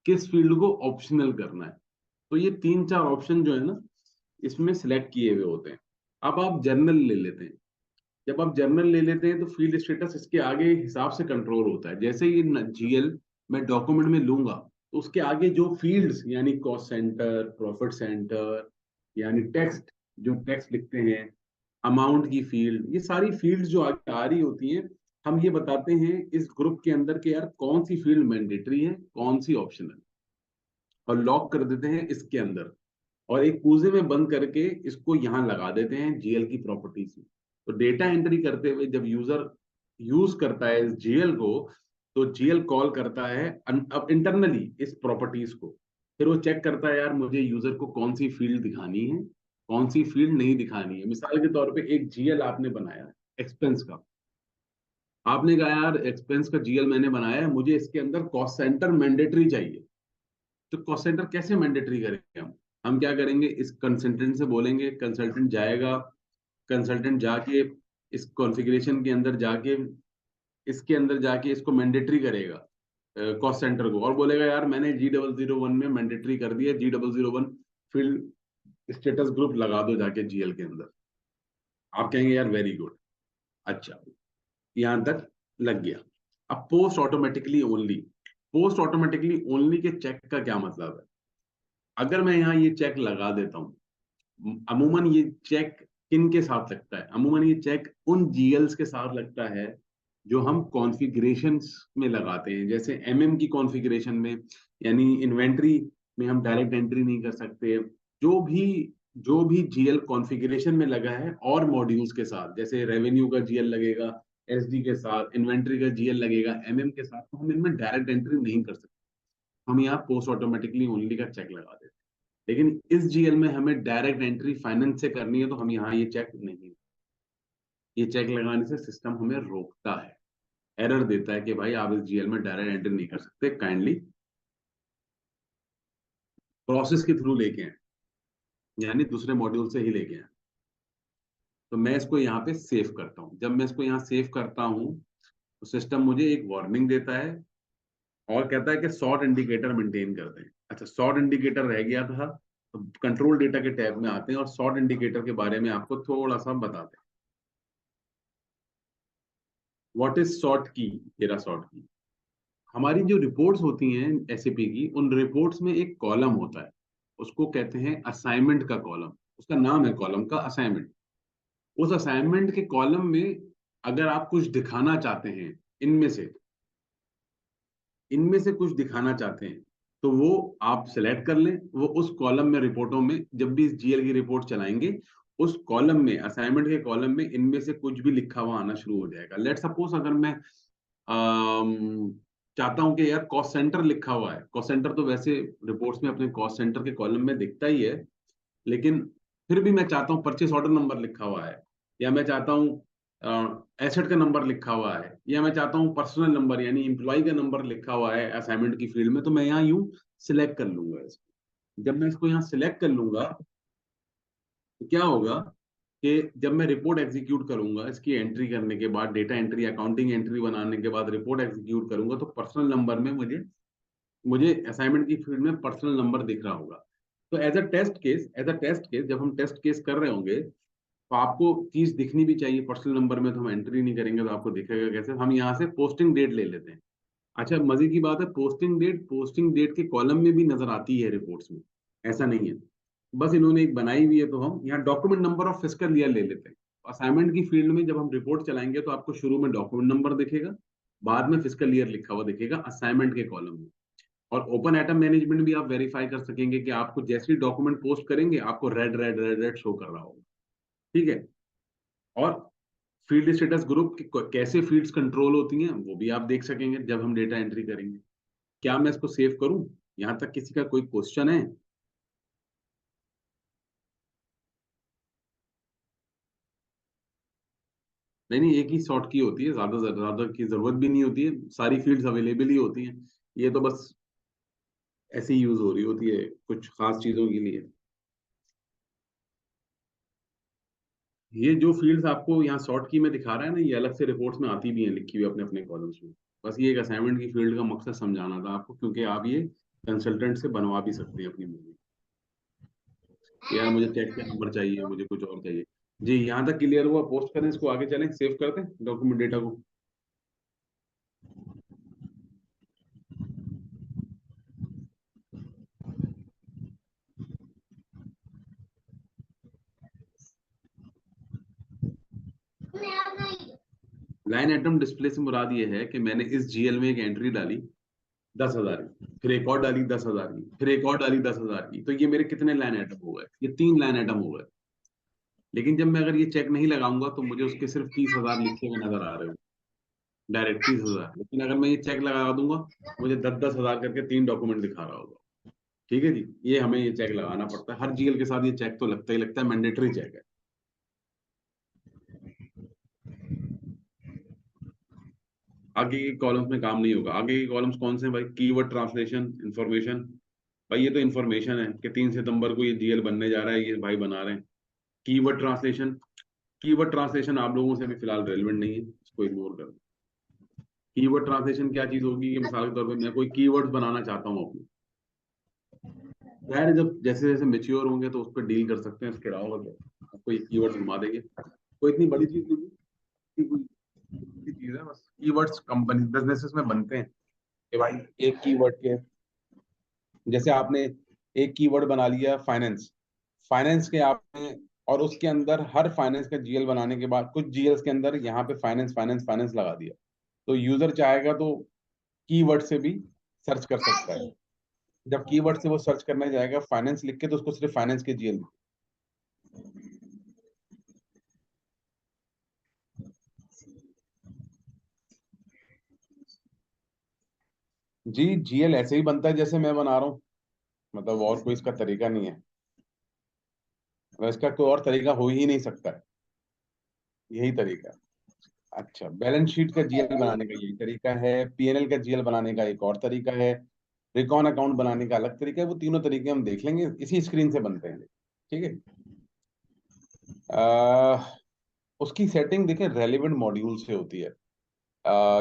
किस फील्ड को ऑप्शनल करना है। तो ये 3-4 ऑप्शन जो है ना, इसमें सिलेक्ट किए हुए होते हैं। अब आप जर्नल ले लेते हैं, जब आप जर्नल ले लेते हैं तो फील्ड स्टेटस इसके आगे हिसाब से कंट्रोल होता है। जैसे ये जीएल मैं डॉक्यूमेंट में लूंगा, तो उसके आगे जो फील्ड्स यानी कॉस्ट सेंटर, प्रॉफिट सेंटर, यानी टेक्स्ट, जो टेक्स्ट लिखते हैं, अमाउंट की फील्ड, ये सारी फील्ड्स जो आगे आ रही होती हैं, हम ये बताते हैं इस ग्रुप के अंदर कि यार कौन सी फील्ड मैंडेटरी है, कौन सी ऑप्शनल, और लॉक कर देते हैं इसके अंदर, और एक कूजे में बंद करके इसको यहाँ लगा देते हैं जीएल की प्रॉपर्टीज में। तो डेटा एंट्री करते हुए जब यूजर यूज करता है इस जीएल को, तो जीएल कॉल करता है अब इंटरनली इस प्रॉपर्टीज को, फिर वो चेक करता है यार मुझे यूजर को कौन सी फील्ड दिखानी है, कौन सी फील्ड नहीं दिखानी है। मिसाल के तौर पे एक जीएल आपने बनाया एक्सपेंस का, आपने कहा यार एक्सपेंस का जीएल मैंने बनाया है, मुझे इसके अंदर कॉस्ट सेंटर मैंडेटरी चाहिए। तो कॉस्ट सेंटर कैसे मैंडेटरी करेंगे हम क्या करेंगे, इस कंसल्टेंट से बोलेंगे, कंसल्टेंट जाएगा, कंसल्टेंट जाके इस कॉन्फ़िगरेशन के अंदर जाके इसके अंदर जाके इसको मैंडेटरी करेगा कॉस्ट सेंटर को, और बोलेगा यार मैंने G001 में मैंडेटरी कर दिया, G001 फील्ड स्टेटस ग्रुप लगा दो जाके जीएल के अंदर। आप कहेंगे यार वेरी गुड। अच्छा, यहां तक लग गया। अब post automatically only, post automatically only के चेक का क्या मतलब है? अगर मैं यहाँ ये चेक लगा देता हूँ, अमूमन ये चेक किन के साथ लगता है? अमूमन ये चेक उन जीएल्स के साथ लगता है जो हम कॉन्फ़िगरेशंस में लगाते हैं, जैसे एमएम की कॉन्फ़िगरेशन में, यानी इन्वेंट्री में हम डायरेक्ट एंट्री नहीं कर सकते। जो भी जो भी जीएल कॉन्फ़िगरेशन में लगा है और मॉड्यूल्स के साथ, जैसे रेवेन्यू का जीएल लगेगा एसडी के साथ, इन्वेंट्री का जीएल लगेगा एमएम के साथ, तो हम इनमें डायरेक्ट एंट्री नहीं कर सकते। हम यहाँ पोस्ट ऑटोमेटिकली ओनली का चेक लगा देते हैं। लेकिन इस जीएल में हमें डायरेक्ट एंट्री फाइनेंस से करनी है, तो हम यहाँ ये चेक नहीं, ये चेक लगाने से सिस्टम हमें रोकता है, एरर देता है कि भाई आप इस जीएल में डायरेक्ट एंट्री नहीं कर सकते, काइंडली प्रोसेस के थ्रू लेके आए, यानी दूसरे मॉड्यूल से ही लेके आए। तो मैं इसको यहाँ पे सेव करता हूँ। जब मैं इसको यहाँ सेव करता हूँ तो सिस्टम मुझे एक वार्निंग देता है और कहता है कि सॉर्ट इंडिकेटर मेंटेन कर दें। अच्छा, सॉर्ट इंडिकेटर रह गया था, तो कंट्रोल डेटा के टैब में आते हैं और सॉर्ट इंडिकेटर के बारे में आपको थोड़ा सा बताते हैं। व्हाट इज सॉर्ट की? ये रहा सॉर्ट की। हमारी जो रिपोर्ट्स होती हैं एसएपी की, उन रिपोर्ट्स में एक कॉलम होता है, उसको कहते हैं असाइनमेंट का कॉलम। उसका नाम है कॉलम का असाइनमेंट। उस असाइनमेंट के कॉलम में अगर आप कुछ दिखाना चाहते हैं, इनमें से कुछ दिखाना चाहते हैं, तो वो आप सिलेक्ट कर लें। वो उस कॉलम में, रिपोर्टों में जब भी इस जीएल की रिपोर्ट चलाएंगे, उस कॉलम में, असाइनमेंट के कॉलम में इनमें से कुछ भी लिखा हुआ आना शुरू हो जाएगा। लेट सपोज अगर मैं चाहता हूं कि यार कॉस्ट सेंटर लिखा हुआ है, कॉस्ट सेंटर तो वैसे रिपोर्ट्स में अपने कॉस्ट सेंटर के कॉलम में दिखता ही है, लेकिन फिर भी मैं चाहता हूँ परचेस ऑर्डर नंबर लिखा हुआ है, या मैं चाहता हूँ एसेट का नंबर लिखा हुआ है, या मैं चाहता हूँ पर्सनल नंबर यानी एम्प्लॉय का नंबर लिखा हुआ है असाइनमेंट की फील्ड में, तो मैं यहाँ यूं सिलेक्ट कर लूंगा इसको। जब मैं इसको यहाँ सिलेक्ट कर लूंगा तो क्या होगा कि जब मैं रिपोर्ट एग्जीक्यूट करूंगा, इसकी एंट्री करने के बाद, डेटा एंट्री अकाउंटिंग एंट्री बनाने के बाद रिपोर्ट एग्जीक्यूट करूंगा, तो पर्सनल नंबर में मुझे मुझे असाइनमेंट की फील्ड में पर्सनल नंबर दिख रहा होगा। तो एज अ टेस्ट केस जब हम टेस्ट केस कर रहे होंगे, तो आपको चीज दिखनी भी चाहिए। पर्सनल नंबर में तो हम एंट्री नहीं करेंगे, तो आपको दिखेगा कैसे? हम यहाँ से पोस्टिंग डेट ले लेते हैं। अच्छा, मजे की बात है, पोस्टिंग डेट के कॉलम में भी नजर आती है रिपोर्ट्स में, ऐसा नहीं है। बस इन्होंने एक बनाई हुई है, तो हम यहाँ document number of fiscal year ले लेते हैं। असाइनमेंट की फील्ड में जब हम रिपोर्ट चलाएंगे, तो आपको शुरू में डॉक्यूमेंट नंबर दिखेगा, बाद में फिस्कल ईयर लिखा हुआ दिखेगा असाइनमेंट के कॉलम में। और ओपन आइटम मैनेजमेंट भी आप वेरीफाई कर सकेंगे कि आपको जैसे ही डॉक्यूमेंट पोस्ट करेंगे, आपको red red red red show कर रहा होगा। ठीक है। और फील्ड स्टेटस ग्रुप कैसे फील्ड्स कंट्रोल होती हैं, वो भी आप देख सकेंगे जब हम डेटा एंट्री करेंगे। क्या मैं इसको सेव करूं? यहां तक किसी का कोई क्वेश्चन है? नहीं नहीं, एक ही सॉर्ट की होती है, ज्यादा की जरूरत भी नहीं होती है, सारी फील्ड्स अवेलेबल ही होती हैं। ये तो बस ऐसे ही यूज हो रही होती है कुछ खास चीजों के लिए। ये जो फील्ड्स आपको यहाँ शॉर्ट की में दिखा रहा है ना, ये अलग से रिपोर्ट्स में आती भी हैं लिखी हुई अपने अपने कॉलम्स में। बस ये एक असाइनमेंट की फील्ड का मकसद समझाना था आपको, क्योंकि आप ये कंसल्टेंट से बनवा भी सकते हैं अपनी मूवी। यार मुझे चेक का नंबर चाहिए, मुझे कुछ और चाहिए। जी, यहाँ तक क्लियर हुआ? पोस्ट करें इसको, आगे चलें, सेव करते हैं डॉक्यूमेंट डेटा को। लाइन आइटम डिस्प्ले से मुराद ये है कि मैंने इस जीएल में एक एंट्री डाली 10,000 की, फिर एक और डाली 10,000 की, फिर एक और डाली 10,000 की, तो ये मेरे कितने लाइन आइटम हो गए? ये 3 लाइन आइटम हो गए। लेकिन जब मैं अगर ये चेक नहीं लगाऊंगा, तो मुझे उसके सिर्फ 30,000 लिखे हुए नजर आ रहे हो, डायरेक्ट 30,000। लेकिन अगर मैं ये चेक लगा दूंगा, मुझे 10,000 करके 3 डॉक्यूमेंट दिखा रहा होगा। ठीक है जी, ये हमें ये चेक लगाना पड़ता है हर जीएल के साथ। ये चेक तो लगता ही लगता है, मैंडेटरी चेक है। आगे के कॉलम्स में काम नहीं होगा। आगे के कॉलम्स कौन से हैं भाई? Keyword translation, information. भाई ये तो इंफॉर्मेशन है कि 3 सितंबर को ये जीएल बनने जा रहा है, ये भाई बना रहे हैं। कीवर्ड ट्रांसलेशन, कीवर्ड ट्रांसलेशन आप लोगों से भी फिलहाल रेलेवेंट नहीं है, इसको इग्नोर कर। कीवर्ड ट्रांसलेशन क्या चीज होगी? कि मिसाल के तौर पे मैं कोई कीवर्ड्स बनाना चाहता हूँ अपने, यार जब जैसे जैसे मेच्योर होंगे तो उस पर डील कर सकते हैं, इसके अलावा तो आपको ये कीवर्ड्स घुमा देंगे। कोई इतनी बड़ी चीज नहीं है। चीज है, बस कीवर्ड्स कंपनी बिजनेसेस में बनते हैं कि भाई एक कीवर्ड के, जैसे आपने एक कीवर्ड बना लिया फाइनेंस, फाइनेंस के आपने, और उसके अंदर हर फाइनेंस का जीएल बनाने के बाद कुछ जीएल्स के अंदर यहाँ पे फाइनेंस फाइनेंस फाइनेंस लगा दिया, तो यूजर चाहेगा तो कीवर्ड से भी सर्च कर सकता है। जब कीवर्ड से वो सर्च करने जाएगा फाइनेंस लिख के, तो उसको सिर्फ फाइनेंस के जीएल। जी जीएल ऐसे ही बनता है जैसे मैं बना रहा हूँ, मतलब और कोई इसका तरीका नहीं है, इसका कोई और तरीका हो ही नहीं सकता है, यही तरीका है। अच्छा, बैलेंस शीट का जीएल बनाने का यही तरीका है, पीएनएल का जीएल बनाने का एक और तरीका है, रिकॉन अकाउंट बनाने का अलग तरीका है। वो तीनों तरीके हम देख लेंगे, इसी स्क्रीन से बनते हैं, ठीक है। उसकी सेटिंग देखें रेलेवेंट मॉड्यूल से होती है।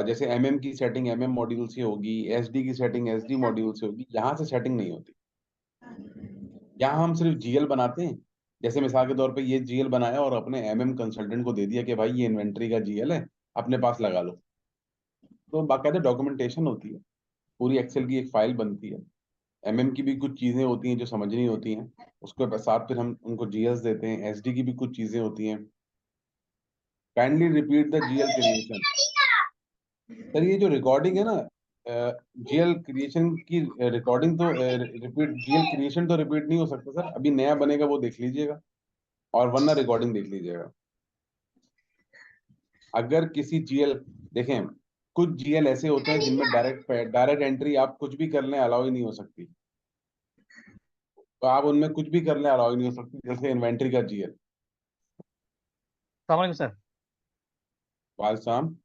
जैसे एमएम की सेटिंग एमएम मॉड्यूल से होगी, एसडी की सेटिंग एसडी मॉड्यूल से होगी, यहाँ से सेटिंग नहीं होती। यहाँ हम सिर्फ जीएल बनाते हैं, जैसे मिसाल के तौर पे ये जीएल बनाया और अपने एमएम कंसल्टेंट को दे दिया कि भाई ये इन्वेंट्री का जीएल है, अपने पास लगा लो। तो बाकायदा डॉक्यूमेंटेशन होती है, पूरी एक्सेल की एक फाइल बनती है। एमएम की भी कुछ चीजें होती हैं जो समझनी होती हैं, उसके साथ फिर हम उनको जीएस देते हैं। एसडी की भी कुछ चीजें होती हैं। Kindly repeat the GL creation. Sir ये जो रिकॉर्डिंग है ना, जीएल क्रिएशन की रिकॉर्डिंग तो रिपीट, जीएल क्रिएशन तो रिपीट नहीं हो सकता सर, अभी नया बनेगा वो देख लीजिएगा, और वरना रिकॉर्डिंग देख लीजिएगा। अगर किसी जीएल, देखें कुछ जीएल ऐसे होते हैं जिनमें डायरेक्ट एंट्री आप कुछ भी कर लें अलाउ ही नहीं हो सकती, तो आप उनमें कुछ भी कर लें अलाउ ही नहीं हो सकती, जैसे इन्वेंट्री का जीएल। अस्सलाम वालेकुम सर। वालसाम।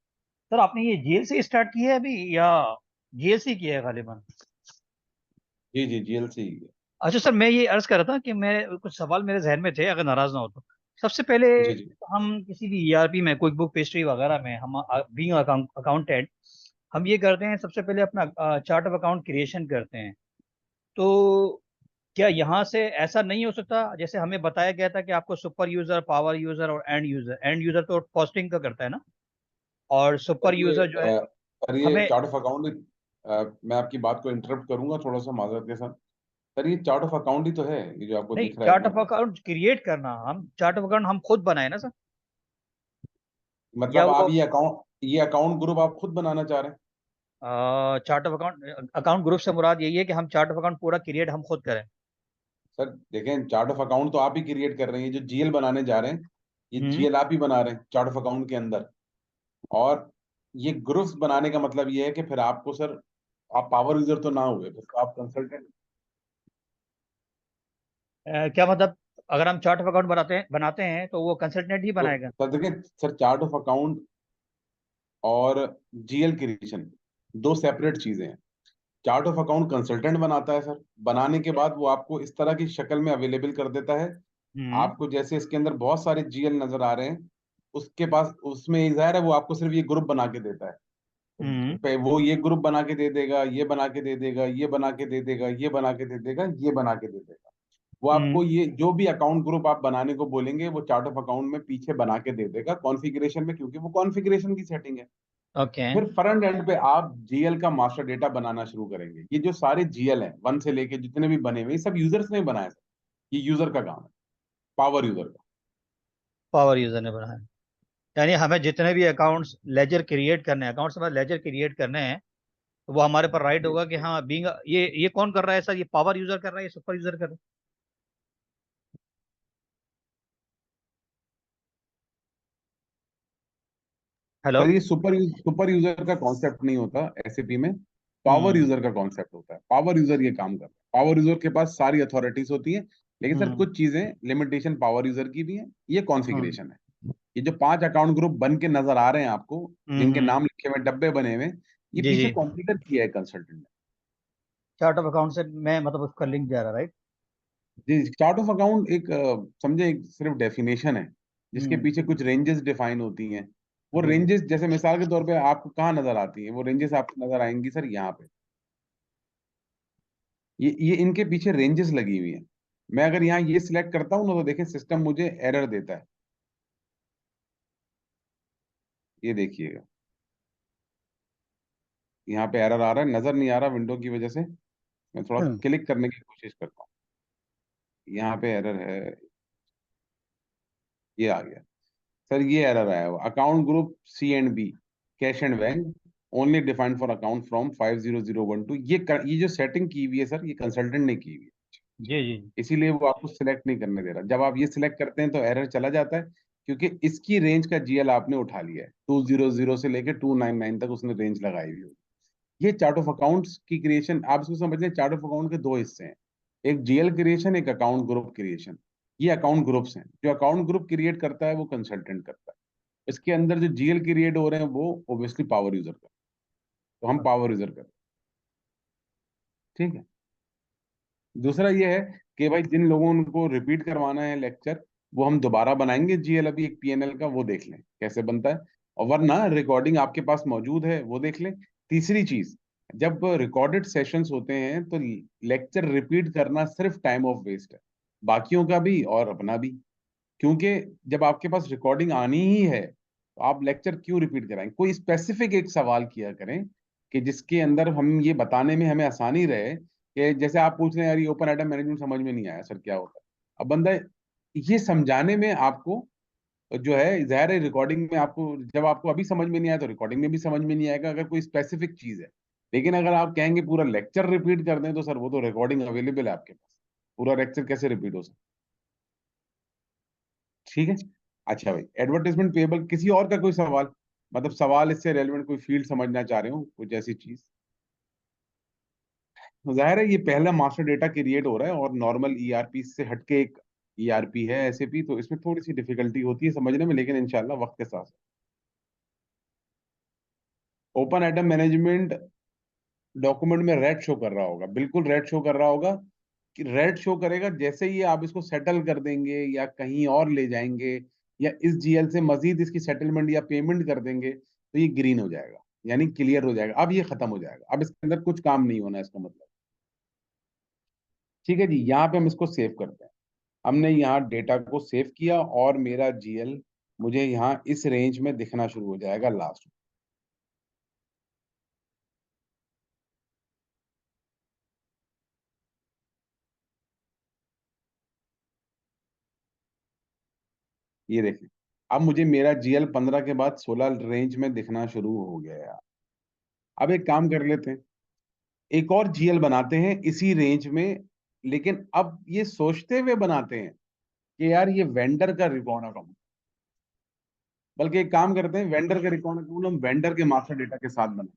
सर आपने ये जेल से स्टार्ट किया है अभी या जेल से किया है गालिबन? जी जी जीएल से ही है। अच्छा सर, मैं ये अर्ज कर रहा था कि मैं कुछ सवाल मेरे जहन में थे, अगर नाराज ना हो तो। सबसे पहले जी जी हम किसी भी ईआरपी में, क्विक बुक, पेस्ट्री वगैरह में, हम बीइंग अकाउंटेंट, हम ये करते हैं, सबसे पहले अपना चार्ट ऑफ अकाउंट क्रिएशन करते हैं। तो क्या यहाँ से ऐसा नहीं हो सकता, जैसे हमें बताया गया था कि आपको सुपर यूजर, पावर यूजर और एंड यूजर तो कॉस्टिंग का करता है ना, और सुपर यूजर जो है सर ये हमें। चार्ट ऑफ अकाउंट, मैं आपकी बात को इंटरप्ट करूंगा थोड़ा सा माजरत के साथ। सर ये चार्ट ऑफ अकाउंट ही तो है, ये जो आपको नहीं, दिख रहा है चार्ट इसमें। ऑफ अकाउंट क्रिएट करना, हम चार्ट ऑफ अकाउंट हम खुद बनाए ना सर, या मतलब वो आप ये अकाउंट ग्रुप आप खुद बनाना चाह रहे हैं? Chart of account account group से मुराद यही है कि हम चार्ट ऑफ अकाउंट पूरा क्रिएट हम खुद करें। सर देखें, चार्ट ऑफ अकाउंट तो आप ही क्रिएट कर रहे हैं, ये जो जीएल बनाने जा रहे हैं ये हम्म जीएल आप ही बना रहे हैं चार्ट ऑफ अकाउंट के अंदर। और ये ग्रुप्स बनाने का मतलब ये है कि फिर आपको सर, आप पावर यूजर तो ना हुए, फिर तो आप कंसल्टेंट। क्या मतलब, अगर हम चार्ट ऑफ अकाउंट बनाते हैं तो वो कंसल्टेंट ही तो बनाएगा? सर देखें सर, चार्ट ऑफ अकाउंट और जीएल क्रिएशन दो सेपरेट चीजें हैं। चार्ट ऑफ अकाउंट कंसल्टेंट बनाता है सर, बनाने के बाद वो आपको इस तरह की शक्ल में अवेलेबल कर देता है। हम्म आपको जैसे इसके अंदर बहुत सारे जीएल नजर आ रहे हैं, उसके पास उसमें जाहिर है वो आपको सिर्फ ये ग्रुप बना के देता है। हम्म वो ये ग्रुप बना के दे देगा, ये बना के दे देगा, ये बना के दे देगा, ये बना के दे देगा, ये बना के दे देगा। वो हम्म आपको ये जो भी अकाउंट ग्रुप आप बनाने को बोलेंगे वो चार्ट ऑफ अकाउंट में पीछे बना के दे देगा कॉन्फ़िगरेशन में, क्योंकि वो कॉन्फ़िगरेशन की सेटिंग है। ओके। फिर फ्रंट एंड पे आप जीएल का मास्टर डेटा बनाना शुरू करेंगे। ये जो सारे जीएल हैं वन से लेके जितने भी बने हुए, ये सब यूजर्स ने बनाया सर, ये यूजर का काम है, पावर यूजर का। पावर यूजर ने बनाया, यानी हमें जितने भी अकाउंट्स लेजर क्रिएट करने हैं, अकाउंट्स में लेजर क्रिएट करने हैं, तो वो हमारे पर राइट होगा कि हाँ, बीइंग ये कौन कर रहा है सर, ये पावर यूजर कर रहा है, ये सुपर यूजर कर रहा है? हेलो। सर ये सुपर यूजर का कॉन्सेप्ट नहीं होता एसएपी में, पावर हम्म यूजर का कॉन्सेप्ट होता है। पावर यूजर ये काम करता है, पावर यूजर के पास सारी अथॉरिटीज होती है, लेकिन सर हम्म कुछ चीजें लिमिटेशन पावर यूजर की भी है। ये हम्म कॉन्फ़िगरेशन है। ये जो 5 अकाउंट ग्रुप बन के नजर आ रहे हैं आपको, जिनके हम्म। नाम लिखे हुए डब्बे बने हुए, ये जी पीछे जी, कॉन्फ़िगर किया है कंसल्टेंट ने। चार्ट ऑफ अकाउंट से मैं मतलब उसका लिंक जा रहा है, राइट? जी, चार्ट ऑफ अकाउंट एक समझे एक सिर्फ डेफिनेशन है, जिसके हम्म। पीछे कुछ रेंजेस डिफाइन होती हैं। वो जी जी। रेंजेस जैसे मिसाल के तौर पे आपको कहाँ नजर आती हैं, वो रेंजेस आपको नजर आएंगी सर यहाँ पे। ये इनके पीछे रेंजेस लगी हुई हैं। मैं अगर यहाँ ये सिलेक्ट करता हूँ ना, तो देखें सिस्टम मुझे एरर देता है। ये देखिएगा, यहाँ पे एरर आ रहा है, नजर नहीं आ रहा विंडो की वजह से, मैं थोड़ा क्लिक करने की कोशिश करता हूँ। यहाँ पे एरर है, ये आ गया सर, ये एरर आया हुआ, account group C and B cash and bank only defined for account from 50012। ये जो सेटिंग की हुई है सर, ये कंसल्टेंट ने की हुई है, जी जी। इसीलिए वो आपको सिलेक्ट नहीं करने दे रहा। जब आप ये सिलेक्ट करते हैं तो एरर चला जाता है, क्योंकि इसकी रेंज का जीएल आपने उठा लिया है, 200 से लेकर 299 तक उसने रेंज लगाई हुई है। ये चार्ट ऑफ अकाउंट्स की क्रिएशन, आप इसको समझ लें, चार्ट ऑफ अकाउंट के दो हिस्से हैं, एक जीएल क्रिएशन, एक अकाउंट ग्रुप क्रिएशन। ये अकाउंट ग्रुप्स हैं, जो अकाउंट ग्रुप क्रिएट करता है वो कंसल्टेंट करता है। इसके अंदर जो जीएल क्रिएट हो रहे हैं वो ऑब्वियसली पावर यूजर का, तो हम पावर यूजर कर, ठीक है। दूसरा ये है कि भाई जिन लोगों को रिपीट करवाना है लेक्चर, वो हम दोबारा बनाएंगे जीएल, अभी एक पीएनएल का, वो देख लें कैसे बनता है, और वरना रिकॉर्डिंग आपके पास मौजूद है वो देख लें। तीसरी चीज, जब रिकॉर्डेड सेशंस होते हैं तो लेक्चर रिपीट करना सिर्फ टाइम ऑफ वेस्ट है, बाकियों का भी और अपना भी। क्योंकि जब आपके पास रिकॉर्डिंग आनी ही है तो आप लेक्चर क्यों रिपीट कराएंगे? कोई स्पेसिफिक एक सवाल किया करें कि जिसके अंदर हम ये बताने में हमें आसानी रहे, कि जैसे आप पूछ रहे हैं यार ये ओपन आइटम मैनेजमेंट समझ में नहीं आया सर, क्या होता है? अब बंदा ये समझाने में आपको जो है, जाहिर है रिकॉर्डिंग में आपको, जब आपको अभी समझ में नहीं आया तो रिकॉर्डिंग में भी समझ में नहीं आएगा, अगर कोई स्पेसिफिक चीज है। लेकिन अगर आप कहेंगे पूरा लेक्चर रिपीट कर दें, तो सर वो तो रिकॉर्डिंग अवेलेबल है आपके पास, पूरा लेक्चर कैसे रिपीट हो सकता है? ठीक है। अच्छा भाई, एडवर्टाइजमेंट पेबल, किसी और का कोई सवाल, मतलब सवाल इससे रेलिवेंट, कोई फील्ड समझना चाह रहे हो, कुछ ऐसी चीज? जाहिर है ये पहला मास्टर डेटा क्रिएट हो रहा है, और नॉर्मल ईआरपी से हटके एक ईआरपी है एसएपी, तो इसमें थोड़ी सी डिफिकल्टी होती है समझने में, लेकिन इंशाल्लाह वक्त के साथ। ओपन आइटम मैनेजमेंट डॉक्यूमेंट में रेड शो कर रहा होगा, बिल्कुल रेड शो कर रहा होगा, कि रेड शो करेगा जैसे ही आप इसको सेटल कर देंगे या कहीं और ले जाएंगे, या इस जीएल से मजीद इसकी सेटलमेंट या पेमेंट कर देंगे, तो ये ग्रीन हो जाएगा, यानी क्लियर हो जाएगा, अब ये खत्म हो जाएगा, अब इसके अंदर कुछ काम नहीं होना, इसका मतलब। ठीक है जी, यहाँ पे हम इसको सेव करते हैं। हमने यहाँ डेटा को सेव किया, और मेरा जीएल मुझे यहाँ इस रेंज में दिखना शुरू हो जाएगा लास्ट। ये देखें, अब मुझे मेरा जीएल 15 के बाद 16 रेंज में दिखना शुरू हो गया यार। अब एक काम कर लेते हैं, एक और जीएल बनाते हैं इसी रेंज में, लेकिन अब ये सोचते हुए बनाते हैं कि यार ये वेंडर का रिकॉर्ड अकाउंट, बल्कि एक काम करते हैं, वेंडर का रिकॉर्ड अकाउंट हम वेंडर के मास्टर डेटा के साथ बनाएं,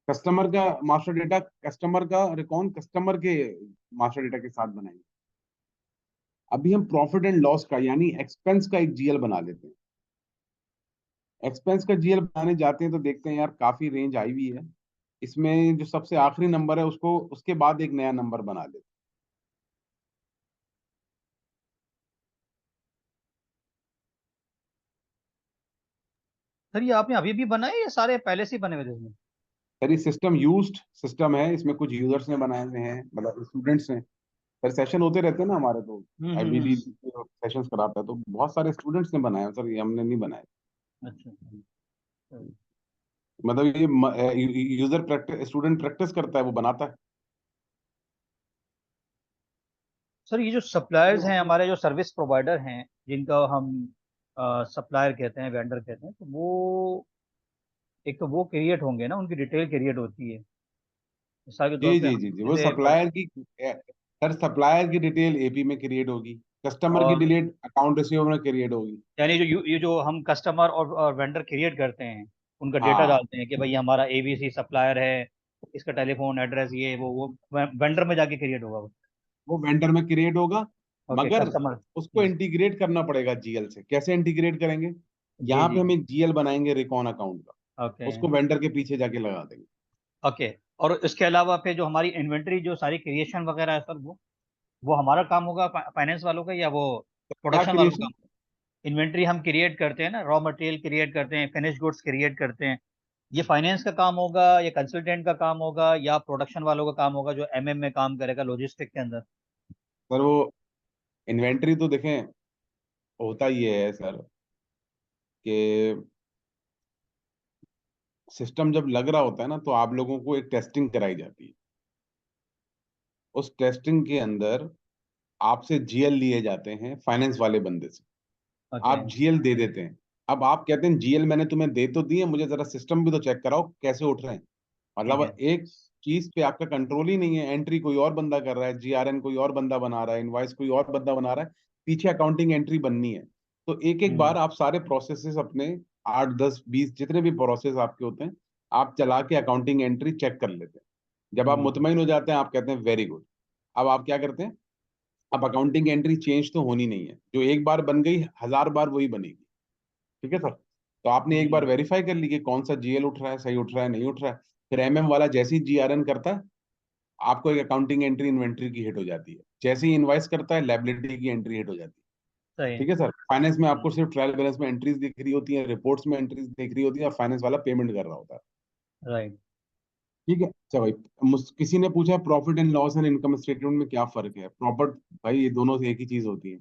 कस्टमर का मास्टर डेटा, कस्टमर का रिकॉर्ड कस्टमर के मास्टर डेटा के साथ बनाएंगे। अभी हम प्रॉफिट एंड लॉस का, यानी एक्सपेंस का एक जीएल बना लेते हैं। एक्सपेंस का जीएल बनाने जाते हैं तो देखते हैं यार काफी रेंज आई हुई है, इसमें जो सबसे आखिरी नंबर है उसको, उसके बाद एक नया नंबर बना लेते हैं। सर ये आपने अभी भी बनाए या सारे पहले से ही बने हुए थे इसमें? सर ये सिस्टम यूज्ड सिस्टम है, इसमें कुछ यूजर्स ने बनाए हुए हैं, मतलब स्टूडेंट्स ने। सर सेशन होते रहते हैं ना हमारे, तो आईबीडी हम्म। सेशंस कराता है, तो बहुत सारे स्टूडेंट्स ने बनाए हैं सर, ये हमने नहीं बनाए। अच्छा। मतलब ये यूजर प्रैक्टिस, स्टूडेंट प्रैक्टिस करता है, वो बनाता है। सर ये जो सप्लायर्स हैं, हमारे जो सर्विस प्रोवाइडर हैं, जिनका हम सप्लायर कहते हैं, वेंडर कहते हैं, तो वो एक तो वो क्रिएट होंगे ना, उनकी डिटेल क्रिएट होती है, मिसाल के तौर जी पे जी हम जी जी, वो जैसे सप्लायर की, सर सप्लायर की डिटेल एपी में क्रिएट होगी, कस्टमर की और डिटेल अकाउंट रिसीवेबल में क्रिएट होगी। यानी जो ये जो हम कस्टमर और वेंडर क्रिएट करते हैं, उनका डेटा हाँ, डालते हैं कि भाई हमारा एबीसी सप्लायर है, इसका टेलीफोन एड्रेस ये वो वेंडर में जाके क्रिएट होगा वो। वो वेंडर में क्रिएट होगा, ओके मगर कस्टमर। उसको इंटीग्रेट करना पड़ेगा जीएल से। कैसे इंटीग्रेट करेंगे? जी यहाँ जी पे हम जी। एक जीएल बनाएंगे रिकॉन अकाउंट का, ओके। उसको वेंडर के पीछे जाके लगा देंगे। ओके। और इसके अलावा फिर जो हमारी इन्वेंटरी जो सारी क्रिएशन वगैरह है सर, वो हमारा काम होगा, फाइनेंस वालों का, या वो क्या प्रोडक्शन वालों का क्रिएशन? काम? इन्वेंट्री हम क्रिएट करते हैं ना, रॉ मटेरियल क्रिएट करते हैं, फिनिश गुड्स क्रिएट करते हैं, ये फाइनेंस का काम होगा या कंसल्टेंट का काम होगा या प्रोडक्शन वालों का काम होगा जो एमएम में काम करेगा लॉजिस्टिक के अंदर? सर वो इन्वेंटरी तो देखें, होता ही है सर, कि सिस्टम जब लग रहा होता है ना, तो आप लोगों को एक टेस्टिंग कराई जाती है। उस टेस्टिंग के अंदर आपसे जीएल लिए जाते हैं फाइनेंस वाले बंदे से। ओके। आप जीएल दे देते हैं। अब आप कहते हैं जीएल मैंने तुम्हें दे तो दिए, मुझे जरा सिस्टम भी तो चेक कराओ कैसे उठ रहे हैं। ठीक है। मतलब एक चीज पे आपका कंट्रोल ही नहीं है। एंट्री कोई और बंदा कर रहा है, जीआरएन कोई और बंदा बना रहा है, इनवॉइस कोई और बंदा बना रहा है, पीछे अकाउंटिंग एंट्री बननी है। तो एक एक बार आप सारे प्रोसेसेस अपने 8 10 20 जितने भी प्रोसेस आपके होते हैं, आप चला के अकाउंटिंग एंट्री चेक कर लेते हैं। जब आप मुतमईन हो जाते हैं, आप कहते हैं वेरी गुड। अब आप क्या करते हैं, अब अकाउंटिंग एंट्री चेंज तो होनी नहीं है, जो एक बार बन गई 1000 बार वही बनेगी। ठीक है सर। तो आपने एक जी। बार वेरीफाई कर ली कि कौन सा जीएल उठ रहा है, सही उठ रहा है, नहीं उठ रहा है। फिर एमएम वाला जैसे ही जीआरएन करता है, आपको एक अकाउंटिंग एंट्री इन्वेंट्री की हिट हो जाती है। जैसे ही इनवाइस करता है, लायबिलिटी की एंट्री हिट हो जाती है। सही है। ठीक है सर। फाइनेंस में हम्म, आपको सिर्फ ट्रायल बैलेंस में एंट्रीज दिख रही होती है, रिपोर्ट्स में एंट्रीज दिख रही होती है, और फाइनेंस वाला पेमेंट कर रहा होता है। राइट। ठीक है। अच्छा भाई, किसी ने पूछा profit and loss and income statement में क्या फर्क है। प्रॉफिट, भाई ये दोनों से एक ही चीज होती है।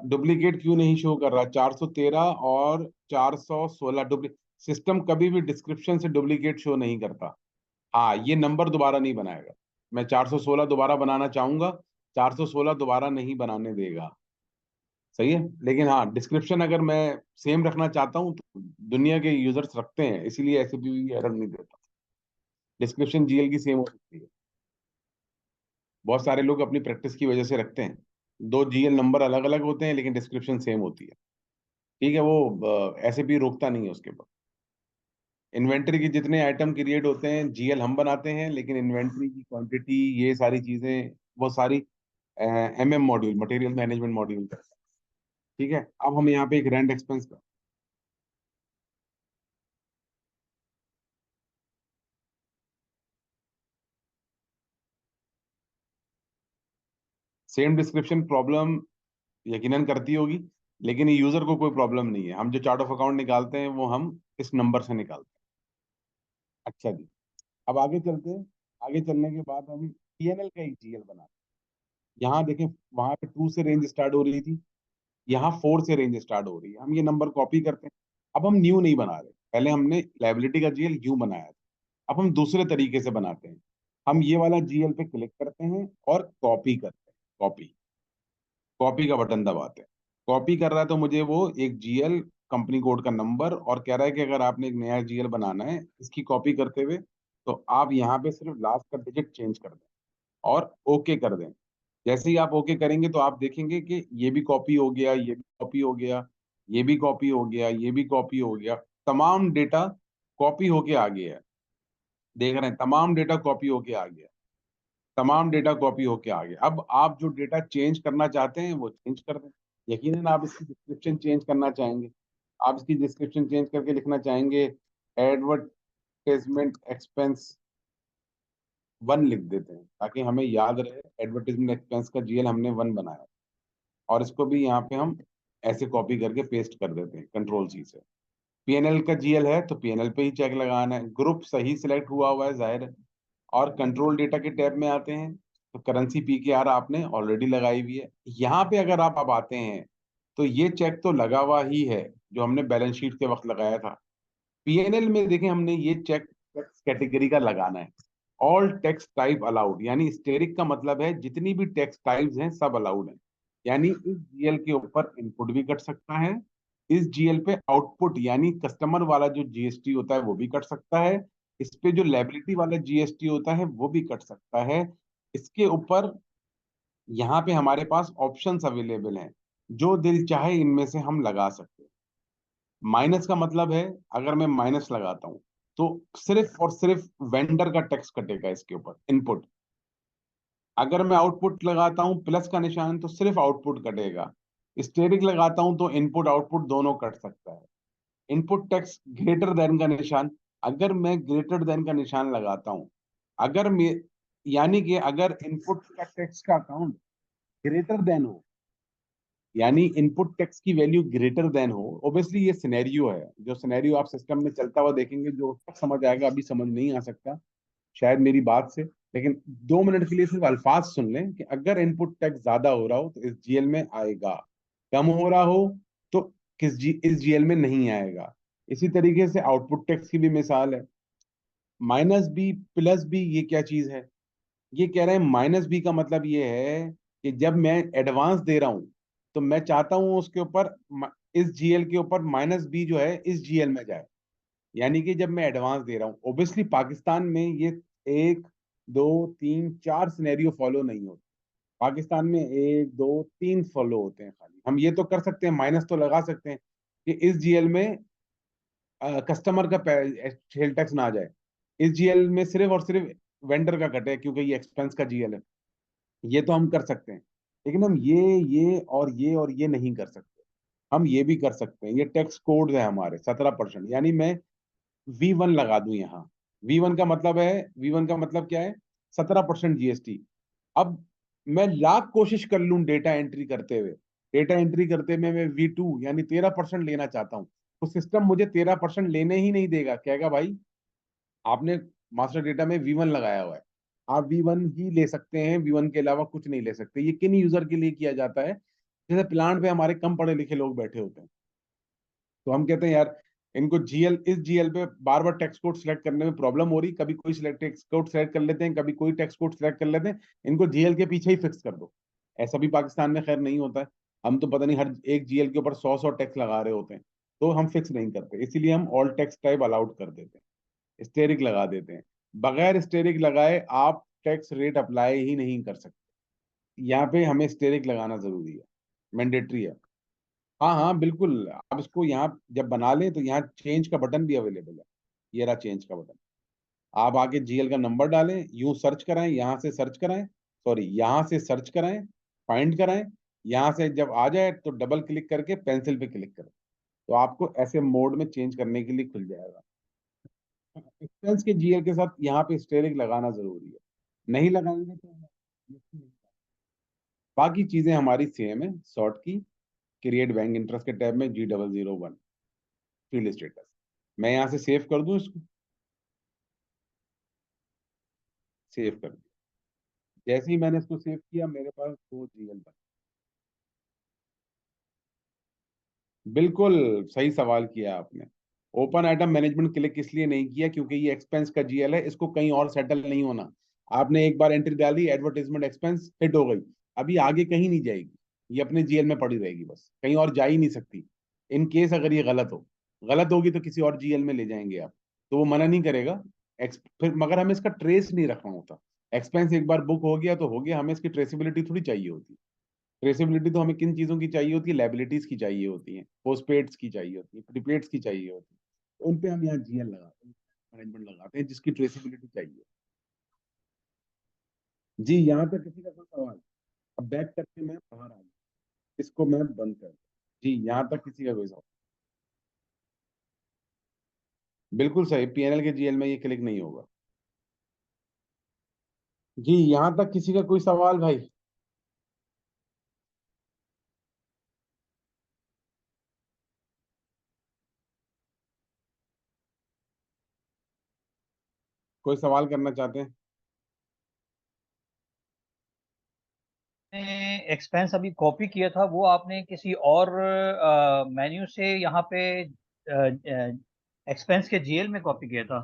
डुप्लीकेट क्यों नहीं शो कर रहा, 413 और 416 डुप्लीकेट। सिस्टम कभी भी डिस्क्रिप्शन से डुप्लीकेट शो नहीं करता। हाँ, ये नंबर दोबारा नहीं बनाएगा। मैं 416 दोबारा बनाना चाहूंगा, 416 दोबारा नहीं बनाने देगा। सही है। लेकिन हाँ, डिस्क्रिप्शन अगर मैं सेम रखना चाहता हूँ तो दुनिया के यूजर्स रखते हैं, इसीलिए ऐसे भी एरर नहीं देता। डिस्क्रिप्शन जीएल की सेम हो सकती है। बहुत सारे लोग अपनी प्रैक्टिस की वजह से रखते हैं। दो जीएल नंबर अलग अलग होते हैं, लेकिन डिस्क्रिप्शन सेम होती है। ठीक है, वो ऐसे भी रोकता नहीं है उसके बाद। इन्वेंट्री के जितने आइटम क्रिएट होते हैं, जीएल हम बनाते हैं, लेकिन इन्वेंट्री की क्वांटिटी, ये सारी चीजें, वो सारी MM module, material management module का। ठीक है। अब हम यहाँ पे एक रेंट एक्सपेंस का सेम डिस्क्रिप्शन प्रॉब्लम यकीनन करती होगी, लेकिन ये यूजर को कोई प्रॉब्लम नहीं है। हम जो चार्ट ऑफ अकाउंट निकालते हैं, वो हम इस नंबर से निकालते हैं। अच्छा जी। अब आगे चलते हैं। आगे चलने के बाद हम पीएनएल का एक जीएल बनाते हैं। यहाँ देखें, वहां पे 2 से रेंज स्टार्ट हो रही थी, यहाँ 4 से रेंज स्टार्ट हो रही है। हम ये नंबर कॉपी करते हैं। अब हम न्यू नहीं बना रहे, पहले हमने लायबिलिटी का जीएल न्यू बनाया था। अब हम दूसरे तरीके से बनाते हैं। हम ये वाला जीएल पे क्लिक करते हैं और कॉपी करते हैं। कॉपी, कॉपी का बटन दबाते हैं। कॉपी कर रहा है तो मुझे वो एक जीएल, कंपनी कोड का नंबर, और कह रहा है कि अगर आपने एक नया जीएल बनाना है इसकी कॉपी करते हुए, तो आप यहाँ पे सिर्फ लास्ट का डिजिट चेंज कर दें और ओके कर दें। जैसे ही आप ओके करेंगे, तो आप देखेंगे कि ये भी कॉपी हो गया, ये भी कॉपी हो गया, ये भी कॉपी हो गया, ये भी कॉपी हो गया। तमाम डेटा कॉपी होके आ गया है। देख रहे हैं, तमाम डेटा कॉपी होके आ गया। तमाम डेटा कॉपी होके आ गया। अब आप जो डेटा चेंज करना चाहते हैं वो चेंज कर दें। यकीनन आप इसकी डिस्क्रिप्शन चेंज करना चाहेंगे। आप इसकी डिस्क्रिप्शन चेंज करके लिखना चाहेंगे एडवर्टाइजमेंट एक्सपेंस 1 लिख देते हैं, ताकि हमें याद रहे एडवर्टाइजमेंट एक्सपेंस का जीएल हमने 1 बनाया। और इसको भी यहाँ पे हम ऐसे कॉपी करके पेस्ट कर देते हैं कंट्रोल सी से। पीएनएल का जीएल है तो पीएनएल पे ही चेक लगाना है। ग्रुप सही सिलेक्ट हुआ हुआ है, जाहिर है। और कंट्रोल डेटा के टैब में आते हैं, तो करेंसी पीकेआर आपने ऑलरेडी लगाई हुई है। यहाँ पे अगर आप अब आते हैं, तो ये चेक तो लगा हुआ ही है जो हमने बैलेंस शीट के वक्त लगाया था। पीएनएल में देखें, हमने ये चेक टैक्स कैटेगरी का लगाना है। ऑल टैक्स टाइप अलाउड, यानी स्टेरिक का मतलब है जितनी भी टैक्स टाइप्स हैं सब अलाउड हैं। यानी इस जीएल के ऊपर इनपुट भी कट सकता है, इस जीएल पे आउटपुट यानी कस्टमर वाला जो जीएसटी होता है वो भी कट सकता है, इस पे जो लायबिलिटी वाला जीएसटी होता है वो भी कट सकता है। इसके ऊपर यहाँ पे हमारे पास ऑप्शंस अवेलेबल हैं, जो दिल चाहे इनमें से हम लगा सकते हैं। माइनस का मतलब है, अगर मैं माइनस लगाता हूं तो सिर्फ और सिर्फ वेंडर का टैक्स कटेगा इसके ऊपर, इनपुट। अगर मैं आउटपुट लगाता हूं प्लस का निशान, तो सिर्फ आउटपुट कटेगा। स्टेरिक लगाता हूं तो इनपुट आउटपुट दोनों कट सकता है। इनपुट टैक्स ग्रेटर देन का निशान, अगर मैं ग्रेटर देन का निशान लगाता हूं, अगर मैं, यानी कि अगर इनपुट का टैक्स का अकाउंट ग्रेटर देन हो, यानी इनपुट टैक्स की वैल्यू ग्रेटर देन हो। ऑब्वियसली ये सिनेरियो है, जो सिनेरियो आप सिस्टम में चलता हुआ देखेंगे, जो तक समझ आएगा, अभी समझ नहीं आ सकता शायद मेरी बात से। लेकिन 2 मिनट के लिए सिर्फ अल्फाज सुन लें कि अगर इनपुट टैक्स ज्यादा हो रहा हो तो इस जीएल में आएगा, कम हो रहा हो तो इस जीएल में नहीं आएगा। इसी तरीके से आउटपुट टैक्स की भी मिसाल है। माइनस बी प्लस बी, ये क्या चीज है? ये कह रहे हैं माइनस बी का मतलब ये है कि जब मैं एडवांस दे रहा हूं तो मैं चाहता हूं उसके ऊपर इस जीएल के ऊपर माइनस बी जो है इस जीएल में जाए। यानी कि जब मैं एडवांस दे रहा हूँ, ओब्वियसली पाकिस्तान में ये 1 2 3 4 सिनेरियो फॉलो नहीं होते। पाकिस्तान में 1 2 3 फॉलो होते हैं खाली। हम ये तो कर सकते हैं, माइनस तो लगा सकते हैं कि इस जीएल में कस्टमर का सेल टैक्स ना आ जाए, इस जीएल में सिर्फ और सिर्फ वेंडर का कटे क्योंकि ये एक्सपेंस का जीएल है। ये तो हम कर सकते हैं, लेकिन हम ये नहीं कर सकते। हम ये भी कर सकते हैं, ये टैक्स कोड है हमारे 17%, यानी मैं V1 लगा दूं यहाँ। V1 का मतलब क्या है? 17% जीएसटी। अब मैं लाख कोशिश कर लूं डेटा एंट्री करते में मैं V2 यानी 13% लेना चाहता हूं, तो सिस्टम मुझे 13% लेने ही नहीं देगा। कहेगा भाई आपने मास्टर डेटा में V1 लगाया हुआ है, आप V1 ही ले सकते हैं, V1 के अलावा कुछ नहीं ले सकते। ये किन यूजर के लिए किया जाता है? जैसे प्लांट पे हमारे कम पढ़े लिखे लोग बैठे होते हैं, तो हम कहते हैं यार इनको इस जीएल पे बार बार टेक्स्ट कोड सिलेक्ट करने में प्रॉब्लम हो रही, कभी कोई टेक्स्ट कोड सिलेक्ट कर लेते हैं, कभी कोई टेक्स्ट कोड सिलेक्ट कर लेते हैं, इनको जीएल के पीछे ही फिक्स कर दो। ऐसा भी पाकिस्तान में खैर नहीं होता है। हम तो पता नहीं हर एक जीएल के ऊपर 100 टैक्स लगा रहे होते हैं, तो हम फिक्स नहीं करते, इसीलिए हम ऑल टैक्स टाइप अलाउड कर देते हैं, स्टेरिक लगा देते हैं। बगैर स्टेरिक लगाए आप टैक्स रेट अप्लाई ही नहीं कर सकते। यहाँ पे हमें स्टेरिक लगाना जरूरी है, मैंडेटरी है। हाँ हाँ बिल्कुल, आप इसको यहाँ जब बना लें तो यहाँ चेंज का बटन भी अवेलेबल है। ये रहा चेंज का बटन। आप आके जीएल का नंबर डालें, यूं सर्च कराएं, यहाँ से सर्च कराएं, सॉरी यहाँ से सर्च कराएं, फाइंड कराएं, यहाँ से जब आ जाए तो डबल क्लिक करके पेंसिल पे क्लिक करें, तो आपको ऐसे मोड में चेंज करने के लिए खुल जाएगा। एक्सपेंस के जीएल के साथ यहाँ पे स्टेरिक लगाना जरूरी है, नहीं लगाएंगे तो बाकी चीजें हमारी सेम है। सॉर्ट की क्रिएट बैंक इंटरेस्ट के टैब में G001 फील्ड स्टेटस, मैं यहाँ से सेव कर दूं इसको, सेव कर दिया। जैसे ही मैंने इसको सेव किया मेरे पास 2 जीएल बन। बिल्कुल सही सवाल किया आपने। ओपन आइटम मैनेजमेंट क्लिक इसलिए नहीं किया क्योंकि ये एक्सपेंस का जीएल है, इसको कहीं और सेटल नहीं होना। आपने एक बार एंट्री डाली, एडवर्टाइजमेंट एक्सपेंस हिट हो गई, अभी आगे कहीं नहीं जाएगी, ये अपने जीएल में पड़ी रहेगी, बस कहीं और जा ही नहीं सकती। इन केस अगर ये गलत होगी तो किसी और जीएल में ले जाएंगे आप, तो वो मना नहीं करेगा। फिर मगर हमें इसका ट्रेस नहीं रखना होता। एक्सपेंस एक बार बुक हो गया तो हो गया, हमें इसकी ट्रेसेबिलिटी थोड़ी चाहिए होती। ट्रेसेबिलिटी तो हमें किन चीजों की चाहिए होती है? लाइबिलिटीज की चाहिए होती है, पोस्टपेड्स की चाहिए होती है, प्रीपेड्स की चाहिए होती है। तो उन पे हम यहाँ जीएल लगाते हैं, मैनेजमेंट लगाते हैं जिसकी ट्रेसेबिलिटी चाहिए। जी यहाँ तक किसी का कोई सवाल? अब बैक करके मैं बाहर आ गया, इसको मैं बंद कर दूं। जी यहाँ तक किसी का कोई सवाल? बिल्कुल सही, पीएनएल के जीएल में ये क्लिक नहीं होगा। जी यहाँ तक किसी का कोई सवाल भाई? कोई सवाल करना चाहते हैं? एक्सपेंस अभी कॉपी किया था वो आपने किसी और मेन्यू से यहाँ पे एक्सपेंस के जीएल में कॉपी किया था?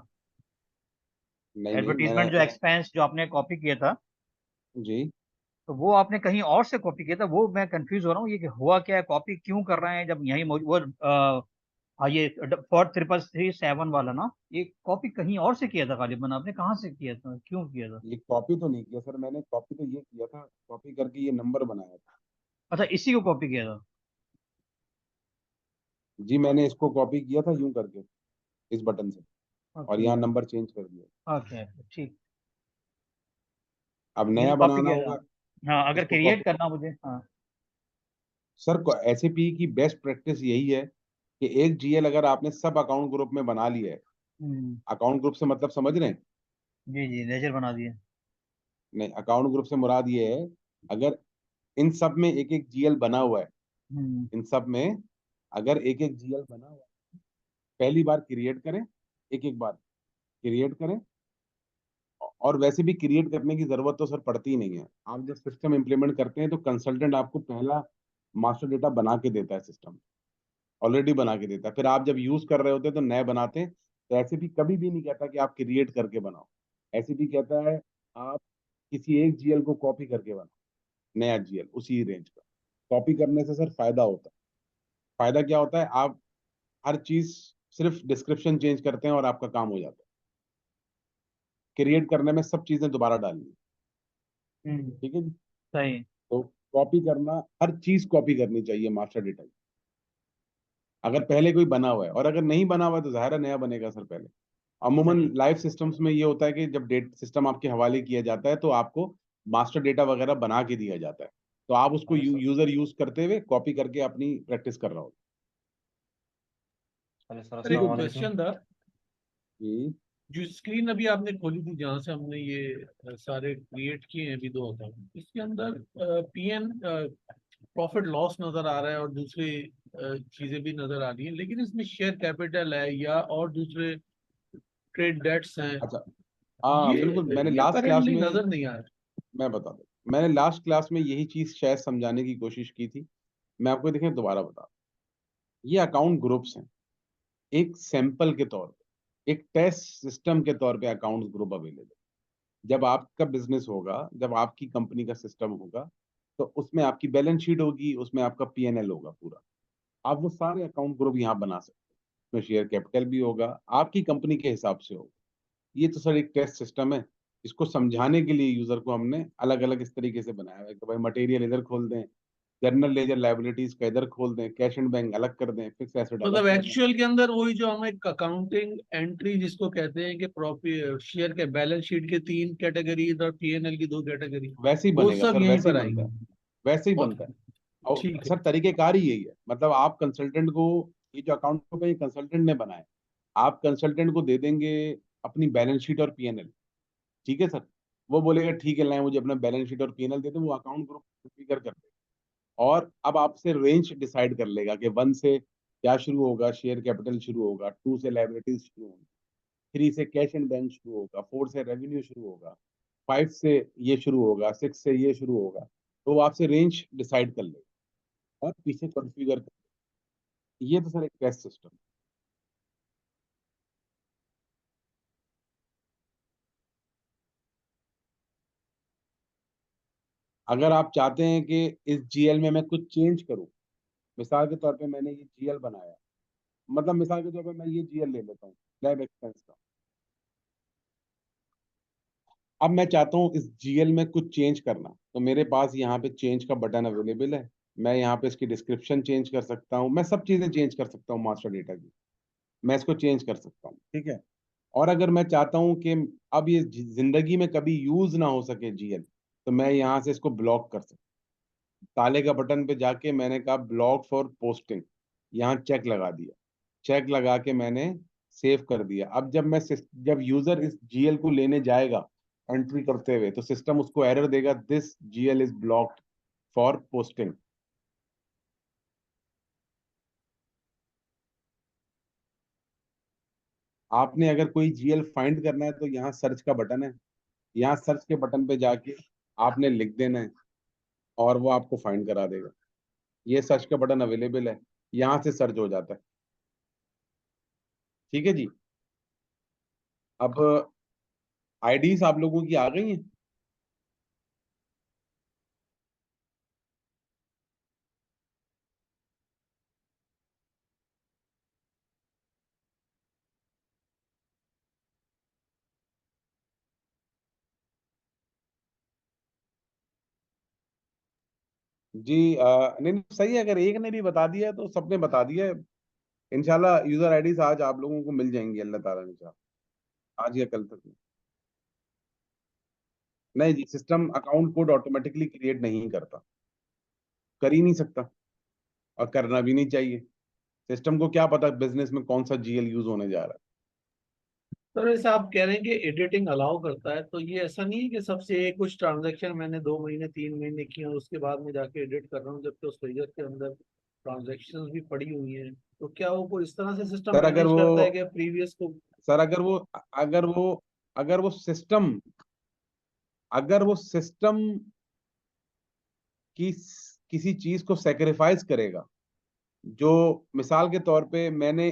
नहीं नहीं, मैंने एडवर्टीजमेंट जो एक्सपेंस जो आपने कॉपी किया था, जी तो वो आपने कहीं और से कॉपी किया था? वो मैं कंफ्यूज हो रहा हूँ, ये कि हुआ क्या है, कॉपी क्यों कर रहे हैं जब यही वो हाँ ये 43337 वाला ना, ये कॉपी कहीं और से किया था गालिबन, आपने कहाँ से किया था, क्यों किया था? ये कॉपी तो नहीं किया सर मैंने, कॉपी तो ये किया था, कॉपी करके ये नंबर बनाया था। अच्छा, इसी को कॉपी किया था? जी मैंने इसको कॉपी किया था यूं करके, इस बटन से, और ओके यहाँ नंबर चेंज कर दिया। ओके ठीक, अब मैंने नया कॉपी बनाना किया होगा, था। हाँ, अगर इसको क्रिएट कॉपी। करना मुझे, हाँ। सर एसएपी की बेस्ट प्रैक्टिस यही है कि एक जीएल अगर आपने सब अकाउंट ग्रुप में बना लिया है, हम्म, अकाउंट ग्रुप से मतलब समझ रहे हैं? जी जी, लेजर बना दिए। नहीं, अकाउंट ग्रुप से मुराद ये है, अगर इन सब में एक एक जीएल बना हुआ है, हम्म, इन सब में अगर एक एक जीएल बना हुआ है, पहली बार क्रिएट करें, एक एक बार क्रिएट करें। और वैसे भी क्रिएट करने की जरूरत तो सर पड़ती ही नहीं है, आप जब सिस्टम इम्प्लीमेंट करते हैं तो कंसल्टेंट आपको पहला मास्टर डेटा बना के देता है सिस्टम। ऑलरेडी बना के देता है। फिर आप जब यूज कर रहे होते हैं तो नए बनाते हैं। तो ऐसे भी कभी भी नहीं कहता कि आप क्रिएट करके बनाओ, ऐसे भी कहता है आप किसी एक जीएल को कॉपी करके बनाओ, नया जीएल उसी रेंज का। कॉपी करने से सर फायदा होता है। फायदा क्या होता है, आप हर चीज सिर्फ डिस्क्रिप्शन चेंज करते हैं और आपका काम हो जाता है। क्रिएट करने में सब चीजें दोबारा डालनी है, ठीक है जी। सही। तो कॉपी करना, हर चीज कॉपी करनी चाहिए मास्टर डेटा की, अगर पहले कोई बना हुआ है। और अगर नहीं बना हुआ है तो ज़ाहिर है नया बनेगा सर पहले। अमूमन लाइव सिस्टम्स में ये होता है कि जब डेट सिस्टम आपके हवाले किया जाता है तो आपको मास्टर डेटा वगैरह बना के दिया जाता है, तो आप उसको यूजर यूज करते हुए कॉपी करके अपनी प्रैक्टिस कर रहा हो। सर एक क्वेश्चन था, जी जो स्क्रीन अभी आपने खोली थी जहां से हमने ये सारे क्रिएट किए हैं अभी 2 अकाउंट, इसके अंदर पीएन प्रॉफिट लॉस नजर आ रहा है और दूसरी चीजें भी नजर आ रही हैं, लेकिन इसमें शेयर कैपिटल है या और दूसरे ट्रेड डेट्स हैं, अच्छा, हाँ ये बिल्कुल। मैंने ये लास्ट क्लास करेंटली में, नजर नहीं आ रहा। मैं बता दूं, मैंने लास्ट क्लास में यही चीज शायद समझाने की कोशिश की थी। मैं आपको देखें दोबारा बता दूं। ये अकाउंट ग्रुप्स हैं, एक सैंपल के तौर पे, एक टेस्ट सिस्टम के तौर पे अकाउंट ग्रुप अवेलेबल। जब आपका बिजनेस होगा, जब आपकी कंपनी का सिस्टम होगा, तो उसमें आपकी बैलेंस शीट होगी, उसमें आपका पीएनएल होगा पूरा। आप वो सारे अकाउंट ग्रुप यहाँ बना सकते हैं। उसमें शेयर कैपिटल भी होगा, आपकी कंपनी के हिसाब से होगा। ये तो सर एक टेस्ट सिस्टम है। इसको समझाने के लिए यूजर को हमने अलग अलग इस तरीके से बनाया है कि भाई मटेरियल इधर खोल दें, जनरल लेजर लाइबिलिटीज का इधर खोल दें, कैश एंड बैंक अलग कर दें, फिक्स एसेट अलग मतलब कर दें। एक्चुअल के अंदर वही जो हम एक अकाउंटिंग एंट्री जिसको कहते हैं कि प्रॉफिट शेयर के बैलेंस शीट के 3 कैटेगरी और पीएनएल की 2 कैटेगरी, वैसे ही वो बनेगा सब सर, यहीं वैसे ही पर बनता है, आएंगी। वैसे ही और बनता है। और ठीक है। सर तरीकेकार ही यही है, मतलब आप कंसल्टेंट को, ये जो अकाउंट को ये कंसल्टेंट ने बनाया, आप कंसल्टेंट को दे देंगे अपनी बैलेंस शीट और पीएनएल, ठीक है सर। वो बोलेगा ठीक है लाए मुझे अपना बैलेंस शीट और पीएनएल दे दो, वो अकाउंट ग्रुप कॉन्फ़िगर कर देगा। और अब आपसे रेंज डिसाइड कर लेगा कि 1 से क्या शुरू होगा, शेयर कैपिटल शुरू होगा, 2 से लाइबिलिटीज शुरू होगी, 3 से कैश एंड बैंक शुरू होगा, 4 से रेवेन्यू शुरू होगा, 5 से ये शुरू होगा, 6 से ये शुरू होगा। तो वो आपसे रेंज डिसाइड कर लेगा और पीछे कॉन्फ़िगर कर। ये तो सर एक टेस्ट सिस्टम। अगर आप चाहते हैं कि इस जीएल में मैं कुछ चेंज करूं, मिसाल के तौर पे मैंने ये जीएल बनाया, मतलब मिसाल के तौर पे मैं ये जीएल ले लेता हूँ लैब एक्सपेंस का। अब मैं चाहता हूँ इस जीएल में कुछ चेंज करना, तो मेरे पास यहाँ पे चेंज का बटन अवेलेबल है। मैं यहाँ पे इसकी डिस्क्रिप्शन चेंज कर सकता हूँ, मैं सब चीजें चेंज कर सकता हूँ मास्टर डेटा की, मैं इसको चेंज कर सकता हूँ, ठीक है। और अगर मैं चाहता हूँ कि अब ये जिंदगी में कभी यूज ना हो सके जीएल, तो मैं यहाँ से इसको ब्लॉक कर सकता हूँ। ताले का बटन पे जाके मैंने कहा ब्लॉक फॉर पोस्टिंग, यहाँ चेक लगा दिया। चेक लगा के मैंने सेव कर दिया। अब जब यूजर इस जीएल को लेने जाएगा एंट्री करते हुए, तो सिस्टम उसको एरर देगा, this GL is blocked for posting. आपने अगर कोई जीएल फाइंड करना है तो यहाँ सर्च का बटन है, यहाँ सर्च के बटन पे जाके आपने लिख देना है और वो आपको फाइंड करा देगा। ये सर्च का बटन अवेलेबल है, यहाँ से सर्च हो जाता है, ठीक है जी। अब आईडीज आप लोगों की आ गई हैं। जी नहीं नहीं, सही है, अगर एक ने भी बता दिया है तो सबने बता दिया है। इंशाल्लाह यूजर आईडीज आज आप लोगों को मिल जाएंगी, अल्लाह ताला ने चाहा, आज या कल तक में। नहीं जी, system account code automatically create नहीं करता, कर ही नहीं सकता, और करना भी नहीं चाहिए। सिस्टम को क्या पता बिजनेस में कौन सा जीएल यूज होने जा रहा है। तो जैसे आप कह रहे हैं कि एडिटिंग अलाउ करता है, तो ये ऐसा नहीं है कि सबसे कुछ ट्रांजैक्शन मैंने 2 महीने 3 महीने किए और उसके बाद में जाके एडिट कर रहा हूँ, जबकि उस लेजर के अंदर ट्रांजैक्शंस भी पड़ी हुई हैं, तो क्या वो कोई इस तरह से सिस्टम सर अगर मैनेज वो करता है कि प्रीवियस को। सर अगर वो अगर वो सिस्टम अगर वो सिस्टम की किसी चीज को सेक्रीफाइस करेगा, जो मिसाल के तौर पे मैंने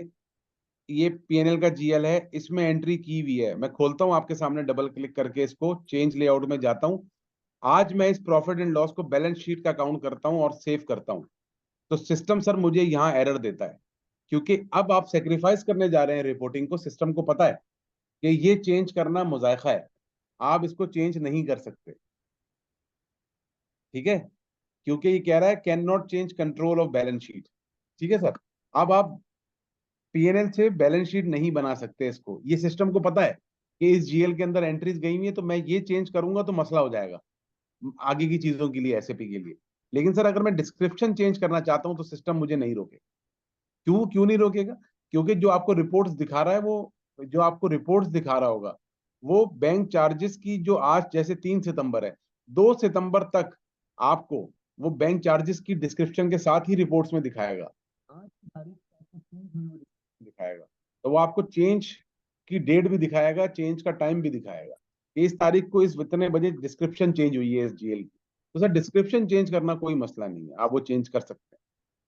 ये पीएनएल का जीएल है, इसमें एंट्री की हुई है, मैं खोलता हूं आपके सामने डबल क्लिक करके, इसको चेंज लेआउट में जाता हूं। आज मैं इस प्रॉफिट एंड लॉस को बैलेंस शीट का काउंट करता हूं और सेव करता हूं, तो सिस्टम सर मुझे यहाँ एरर देता है, क्योंकि अब आप सेक्रीफाइस करने जा रहे हैं रिपोर्टिंग को। सिस्टम को पता है कि ये चेंज करना मुजायका है, आप इसको चेंज नहीं कर सकते, ठीक है, क्योंकि ये कह रहा है can not change control of balance sheet. ठीक है सर, अब आप पीएनएल से बैलेंस शीट नहीं बना सकते इसको, ये सिस्टम को पता है कि इस जीएल के अंदर एंट्रीज गई हुई है, तो मैं ये चेंज करूंगा तो मसला हो जाएगा आगे की चीजों के लिए, एसएपी के लिए। लेकिन सर अगर मैं डिस्क्रिप्शन चेंज करना चाहता हूं तो सिस्टम मुझे नहीं रोके। क्यों क्यों नहीं रोकेगा? क्योंकि जो आपको रिपोर्ट्स दिखा रहा है, वो जो आपको रिपोर्ट्स दिखा रहा होगा वो बैंक चार्जेस की, जो आज जैसे 3 सितंबर है, 2 सितंबर तक आपको वो बैंक चार्जेस की डिस्क्रिप्शन के साथ ही रिपोर्ट्स में दिखाएगा, आज की तारीख को आपको चेंज हुई हुई दिखाएगा, तो वो आपको चेंज की डेट भी दिखाएगा, चेंज का टाइम भी दिखाएगा कि इस तारीख को इस इतने बजे डिस्क्रिप्शन चेंज हुई है इस जीएल की। तो सर डिस्क्रिप्शन चेंज करना कोई मसला नहीं है, आप वो चेंज कर सकते हैं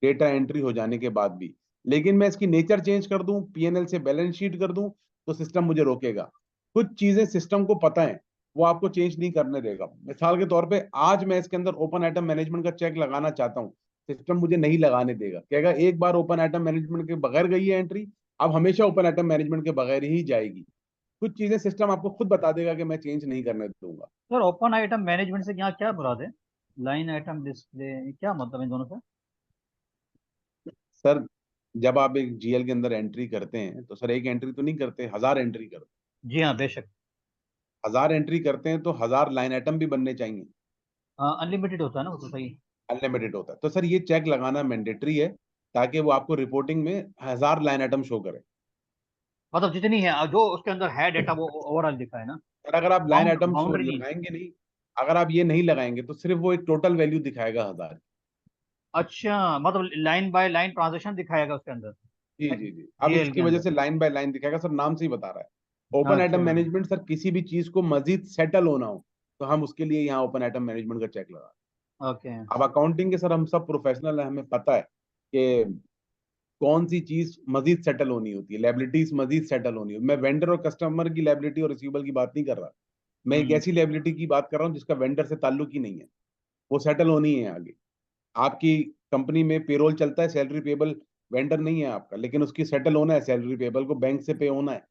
डेटा एंट्री हो जाने के बाद भी। लेकिन मैं इसकी नेचर चेंज कर दूं, पीएनएल से बैलेंस शीट कर दूं, तो सिस्टम मुझे रोकेगा। कुछ चीजें सिस्टम को पता है, वो आपको चेंज नहीं करने देगा। मिसाल के तौर पे आज मैं इसके अंदर ओपन आइटम मैनेजमेंट का चेक लगाना चाहता हूँ, सिस्टम मुझे नहीं लगाने देगा, कहेगा एक बार ओपन आइटम मैनेजमेंट के बगैर गई है एंट्री, अब हमेशा ओपन आइटम मैनेजमेंट के बगैर ही जाएगी। कुछ चीजें सिस्टम आपको खुद बता देगा कि मैं चेंज नहीं करने दूंगा। सर ओपन आइटम मैनेजमेंट से यहाँ क्या मुराद है? लाइन आइटम डिस्प्ले, क्या मतलब इन दोनों से? सर जब आप एक जीएल के अंदर एंट्री करते हैं तो सर एक एंट्री तो नहीं करते, 1000 एंट्री करते जी हाँ, बेशक। हैं। 1000 एंट्री करते हैं तो 1000 लाइन आइटम भी बनने चाहिए, अनलिमिटेड होता है ना वो, तो सही। अनलिमिटेड होता है। तो सर ये चेक लगाना मैंडेटरी है, ताकि वो आपको रिपोर्टिंग में 1000 लाइन आइटम शो करे। मतलब जितनी है जो उसके अंदर है डेटा वो ओवरऑल दिखा है ना, और अगर आप लाइन आइटम शो बाउंड्री नहीं। लगाएंगे नहीं, अगर आप ये नहीं लगाएंगे तो सिर्फ वो एक टोटल वैल्यू दिखाएगा 1000। अच्छा, मतलब लाइन बाय लाइन ट्रांजेक्शन दिखाएगा उसके अंदर, जी जी जी, अब जीएल के इसकी वजह अंदर। से लाइन बाय लाइन दिखाएगा, सर नाम से ही बता रहा है। ओपन आइटम अच्छा। मैनेजमेंट सर, किसी भी चीज को मजीद सेटल होना हो तो हम उसके लिए यहाँ ओपन आइटम मैनेजमेंट का चेक लगा। ओके। अब अकाउंटिंग के सर हम सब प्रोफेशनल है, हमें पता है कि कौन सी चीज मजीद सेटल होनी होती है, लायबिलिटीज मजीद सेटल होनी होती है। मैं वेंडर और कस्टमर की लायबिलिटी और रिसीवेबल की बात नहीं कर रहा, मैं एक हम्म। ऐसी लायबिलिटी की बात कर रहा हूँ जिसका वेंडर से ताल्लुक ही नहीं है, वो सेटल होनी है आगे। आपकी कंपनी में पेरोल चलता है, सैलरी पेबल वेंडर नहीं है आपका, लेकिन उसकी सेटल होना है, सैलरी पेबल को बैंक से पे होना है,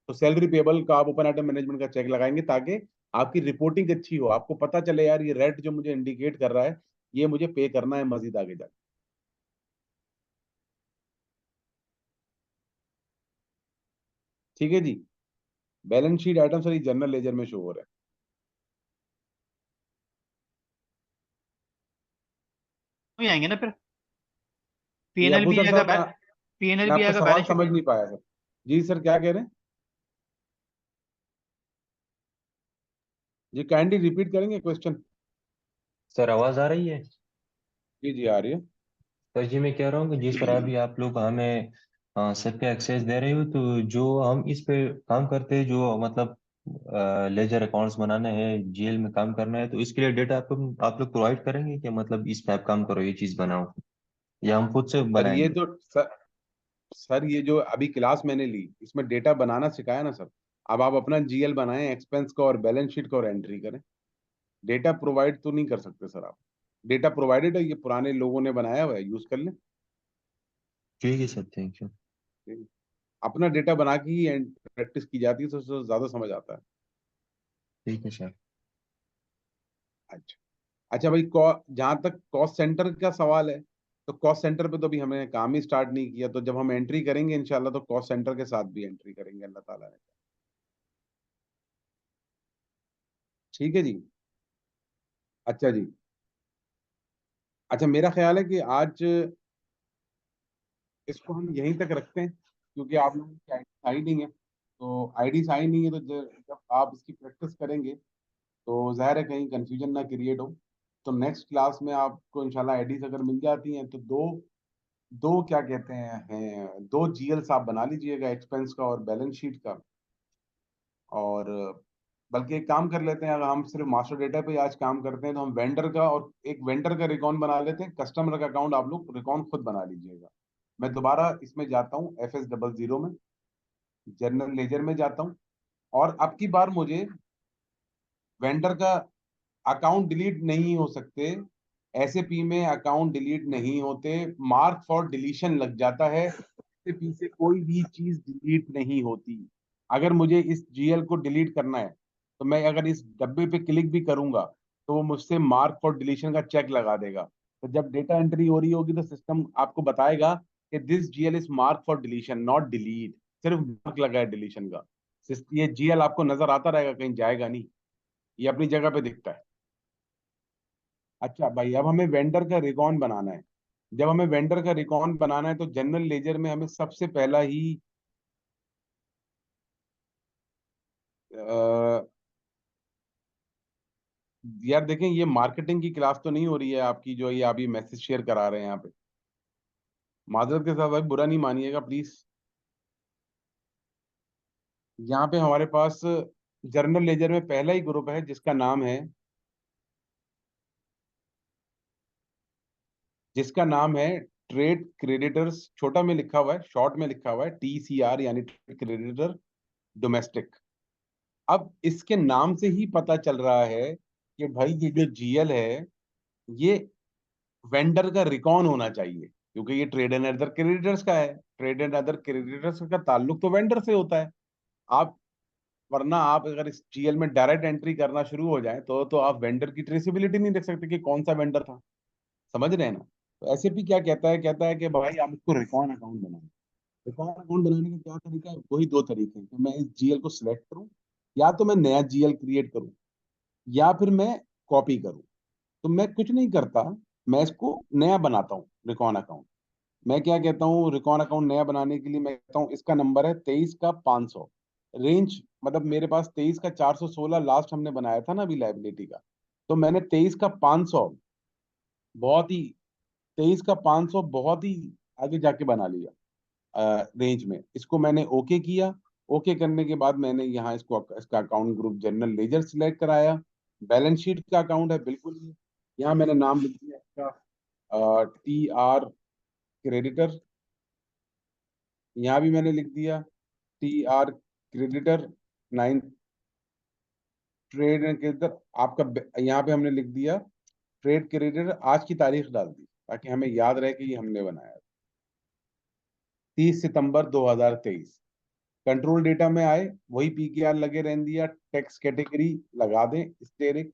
तो सैलरी पेबल का आप ओपन आइटम मैनेजमेंट का चेक लगाएंगे ताकि आपकी रिपोर्टिंग अच्छी हो, आपको पता चले यार ये रेट जो मुझे इंडिकेट कर रहा है ये मुझे पे करना है मजीद आगे जाके। ठीक है जी, बैलेंस शीट आइटम सर ये जनरल लेजर में शो हो रहा है। नहीं आएंगे ना फिर? ये पीएनएल अबू भी सर आएगा, साहब पीएनएल मैं भी आपका आएगा, सवाल बैलेंस शीट भी। समझ नहीं पाया सर। जी सर क्या कह रहे हैं? जी काइंडली रिपीट करेंगे क्वेश्चन? सर आवाज आ रही है? जी जी आ रही है। सर जी मैं कह रहा हूँ कि जिस तरह अभी आप लोग हमें सबके एक्सेस दे रहे हो, तो जो हम इस पे काम करते हैं, जो मतलब लेजर अकाउंट्स बनाना है, जीएल में काम करना है, तो इसके लिए डेटा आप लोग प्रोवाइड करेंगे कि मतलब इस पे आप काम करो, ये चीज बनाओ, या हम खुद से सर ये बनाएंगे? जो सर ये जो अभी क्लास मैंने ली इसमें डेटा बनाना सिखाया ना सर, अब आप अपना जीएल बनाएं एक्सपेंस का और बैलेंस शीट का और एंट्री करें। डेटा प्रोवाइड तो नहीं कर सकते सर आप, डेटा प्रोवाइडेड है, ये पुराने लोगों ने बनाया हुआ है, यूज कर लें। ठीक है सर, थैंक यू। ठीक है? अपना डेटा बना के ही प्रैक्टिस की जाती है तो उससे ज्यादा समझ आता है। ठीक है सर। अच्छा अच्छा भाई, जहां तक कॉस्ट सेंटर का सवाल है, तो कॉस्ट सेंटर पे तो अभी हमने काम ही स्टार्ट नहीं किया, तो जब हम एंट्री करेंगे इंशाल्लाह तो कॉस्ट सेंटर के साथ भी एंट्री करेंगे अल्लाह ताला ने। ठीक है जी। अच्छा जी। अच्छा मेरा ख्याल है कि आज इसको हम यहीं तक रखते हैं, क्योंकि आप लोगों की आई नहीं है, तो आईडी आई नहीं है, तो जब आप इसकी प्रैक्टिस करेंगे तो जाहिर है कहीं कंफ्यूजन ना क्रिएट हो। तो नेक्स्ट क्लास में आपको इंशाल्लाह आईडीज अगर मिल जाती हैं तो दो दो क्या कहते हैं दो जीएल्स आप बना लीजिएगा, एक्सपेंस का और बैलेंस शीट का। और बल्कि एक काम कर लेते हैं, अगर हम सिर्फ मास्टर डेटा पे आज काम करते हैं तो हम वेंडर का और एक वेंडर का रिकॉर्ड बना लेते हैं, कस्टमर का अकाउंट आप लोग रिकॉर्ड खुद बना लीजिएगा। मैं दोबारा इसमें जाता हूँ FS00 में, जनरल लेजर में जाता हूँ, और अब की बार मुझे वेंडर का अकाउंट डिलीट नहीं हो सकते, एसएपी में अकाउंट डिलीट नहीं होते, मार्क फॉर डिलीशन लग जाता है, एसएपी से कोई भी चीज डिलीट नहीं होती। अगर मुझे इस जीएल को डिलीट करना है तो मैं अगर इस डब्बे पे क्लिक भी करूंगा तो वो मुझसे मार्क फॉर डिलीशन का चेक लगा देगा। तो जब डेटा एंट्री हो रही होगी तो सिस्टम आपको बताएगा कि this GL is mark for deletion not delete, सिर्फ मार्क लगा है डिलीशन का। ये जीएल आपको नजर आता रहेगा, कहीं जाएगा नहीं, ये अपनी जगह पे दिखता है। अच्छा भाई, अब हमें वेंडर का रिकॉन बनाना है। जब हमें वेंडर का रिकॉन बनाना है तो जनरल लेजर में हमें सबसे पहला ही अ, यार देखें, ये मार्केटिंग की क्लास तो नहीं हो रही है आपकी, जो ये आप ये मैसेज शेयर करा रहे हैं यहाँ पे। माजरत के साथ भाई बुरा नहीं मानिएगा प्लीज। यहाँ पे हमारे पास जनरल लेजर में पहला ही ग्रुप है जिसका नाम है ट्रेड क्रेडिटर्स। छोटा में लिखा हुआ है, शॉर्ट में लिखा हुआ है TCR, यानी ट्रेड क्रेडिटर डोमेस्टिक। अब इसके नाम से ही पता चल रहा है कि भाई ये जो जीएल है ये वेंडर का रिकॉन होना चाहिए, क्योंकि ये ट्रेड एंड अदर क्रेडिटर्स का है। ट्रेड एंड अदर क्रेडिटर्स का ताल्लुक तो वेंडर से होता है। आप वरना आप अगर इस जीएल में डायरेक्ट एंट्री करना शुरू हो जाए तो आप वेंडर की ट्रेसेबिलिटी नहीं देख सकते कि कौन सा वेंडर था। समझ रहे हैं ना? तो एसएपी क्या कहता है कि भाई आप इसको रिकॉन अकाउंट बनाए। रिकॉन अकाउंट बनाने का क्या तरीका है? वही दो तरीके हैं कि मैं इस जीएल को सिलेक्ट करूं, या तो मैं नया जीएल क्रिएट करूं, या फिर मैं कॉपी करूं। तो मैं कुछ नहीं करता, मैं इसको नया बनाता हूँ रिकॉन अकाउंट। मैं क्या कहता हूँ, रिकॉन अकाउंट नया बनाने के लिए मैं कहता हूँ इसका नंबर है 23 का 500। रेंज मतलब मेरे पास 23 का 416 लास्ट हमने बनाया था ना अभी लाइबिलिटी का। तो मैंने 23 का 500 बहुत ही 23 का 500 बहुत ही आगे जाके बना लिया रेंज में। इसको मैंने ओके किया। ओके करने के बाद मैंने यहाँ इसका account group general ledger select कराया। बैलेंस शीट का अकाउंट है बिल्कुल ही। यहाँ मैंने नाम लिख दिया इसका TR क्रेडिटर। यहाँ भी मैंने लिख दिया TR क्रेडिटर 9 ट्रेड क्रेडिटर। आपका यहाँ पे हमने लिख दिया ट्रेड क्रेडिटर, आज की तारीख डाल दी ताकि हमें याद रहे कि ये हमने बनाया 30 सितंबर 2023। कंट्रोल डेटा में आए, वही PKR लगे रहने दिया, टेक्स्ट कैटेगरी लगा दें स्टेरिक।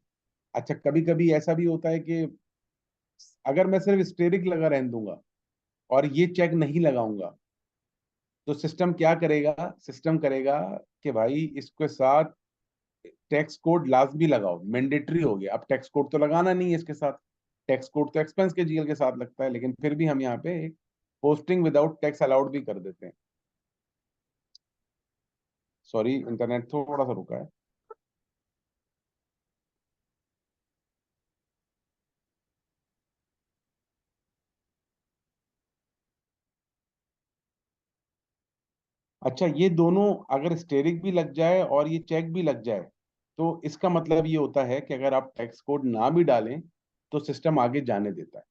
अच्छा, कभी कभी ऐसा भी होता है कि अगर मैं सिर्फ स्टेरिक लगा रहने दूंगा और ये चेक नहीं लगाऊंगा तो सिस्टम क्या करेगा? सिस्टम करेगा कि भाई इसके साथ टैक्स कोड लाजमी लगाओ, मैंडेटरी हो गया। अब टैक्स कोड तो लगाना नहीं है इसके साथ, टैक्स कोड तो एक्सपेंस के जीएल के साथ लगता है, लेकिन फिर भी हम यहाँ पे एक पोस्टिंग विदाउट टैक्स अलाउड भी कर देते हैं। सॉरी, इंटरनेट थोड़ा सा रुका है। अच्छा, ये दोनों अगर स्टेरिक भी लग जाए और ये चेक भी लग जाए तो इसका मतलब ये होता है कि अगर आप टैक्स कोड ना भी डालें तो सिस्टम आगे जाने देता है।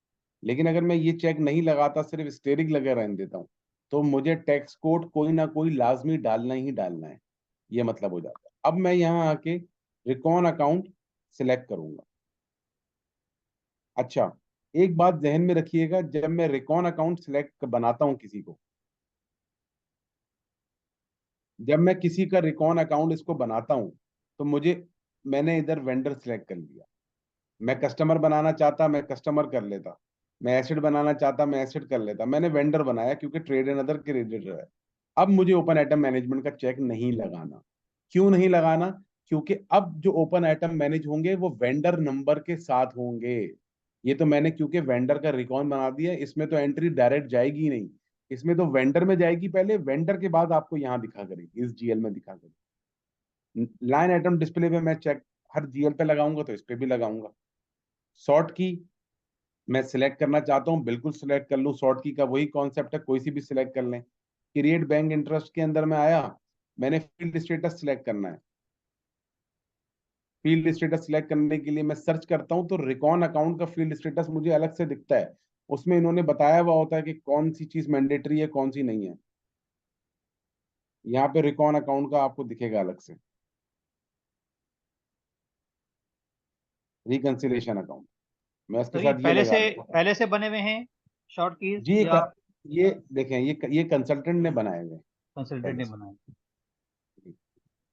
लेकिन अगर मैं ये चेक नहीं लगाता, सिर्फ स्टेरिक लगा रहने देता हूँ, तो मुझे टैक्स कोड कोई ना कोई लाजमी डालना ही डालना है। ये मतलब हो जाता है। अब मैं यहाँ आके रिकॉन अकाउंट सिलेक्ट करूंगा। अच्छा, एक बात जहन में रखिएगा, जब मैं रिकॉन अकाउंट सिलेक्ट बनाता हूँ किसी को, जब मैं किसी का रिकॉन अकाउंट इसको बनाता हूं तो मैंने इधर वेंडर सिलेक्ट कर लिया। मैं कस्टमर बनाना चाहता, मैं कस्टमर कर लेता। मैं एसेट बनाना चाहता, मैं एसेट कर लेता। मैंने वेंडर बनाया क्योंकि ट्रेड एंड अदर क्रेडिटर है। अब मुझे ओपन आइटम मैनेजमेंट का चेक नहीं लगाना। क्यों नहीं लगाना? क्योंकि अब जो ओपन आइटम मैनेज होंगे वो वेंडर नंबर के साथ होंगे। ये तो मैंने क्योंकि वेंडर का रिकॉन बना दिया, इसमें तो एंट्री डायरेक्ट जाएगी ही नहीं। इसमें तो वेंडर में जाएगी पहले, वेंडर के बाद आपको यहाँ दिखा करेगी, इस जीएल में दिखा करेगी। लाइन आइटम डिस्प्ले पे मैं चेक हर जीएल पे लगाऊंगा तो इस पे भी लगाऊंगा। सॉर्ट की मैं सिलेक्ट करना चाहता हूँ, बिल्कुल सिलेक्ट कर लूँ। सॉर्ट की का वही कॉन्सेप्ट है, कोई सी भी सिलेक्ट कर लें। क्रिएट बैंक इंटरेस्ट के अंदर में आया, मैंने फील्ड स्टेटस सिलेक्ट करना है। फील्ड स्टेटस सिलेक्ट करने के लिए मैं सर्च करता हूं तो रिकॉन अकाउंट का फील्ड स्टेटस मुझे अलग से दिखता है। उसमें इन्होंने बताया हुआ होता है कि कौन सी चीज मैंडेटरी है कौन सी नहीं है। यहाँ पे रिकॉन अकाउंट का आपको दिखेगा अलग से, रिकंसिलेशन अकाउंट। मैं इसके तो ये साथ ये लगा दूंगा। पहले से बने हुए हैं शॉर्ट कीज जी या ये देखें, ये कंसल्टेंट ने बनाए हुए हैं कंसल्टेंट पहले ने से। बनाए?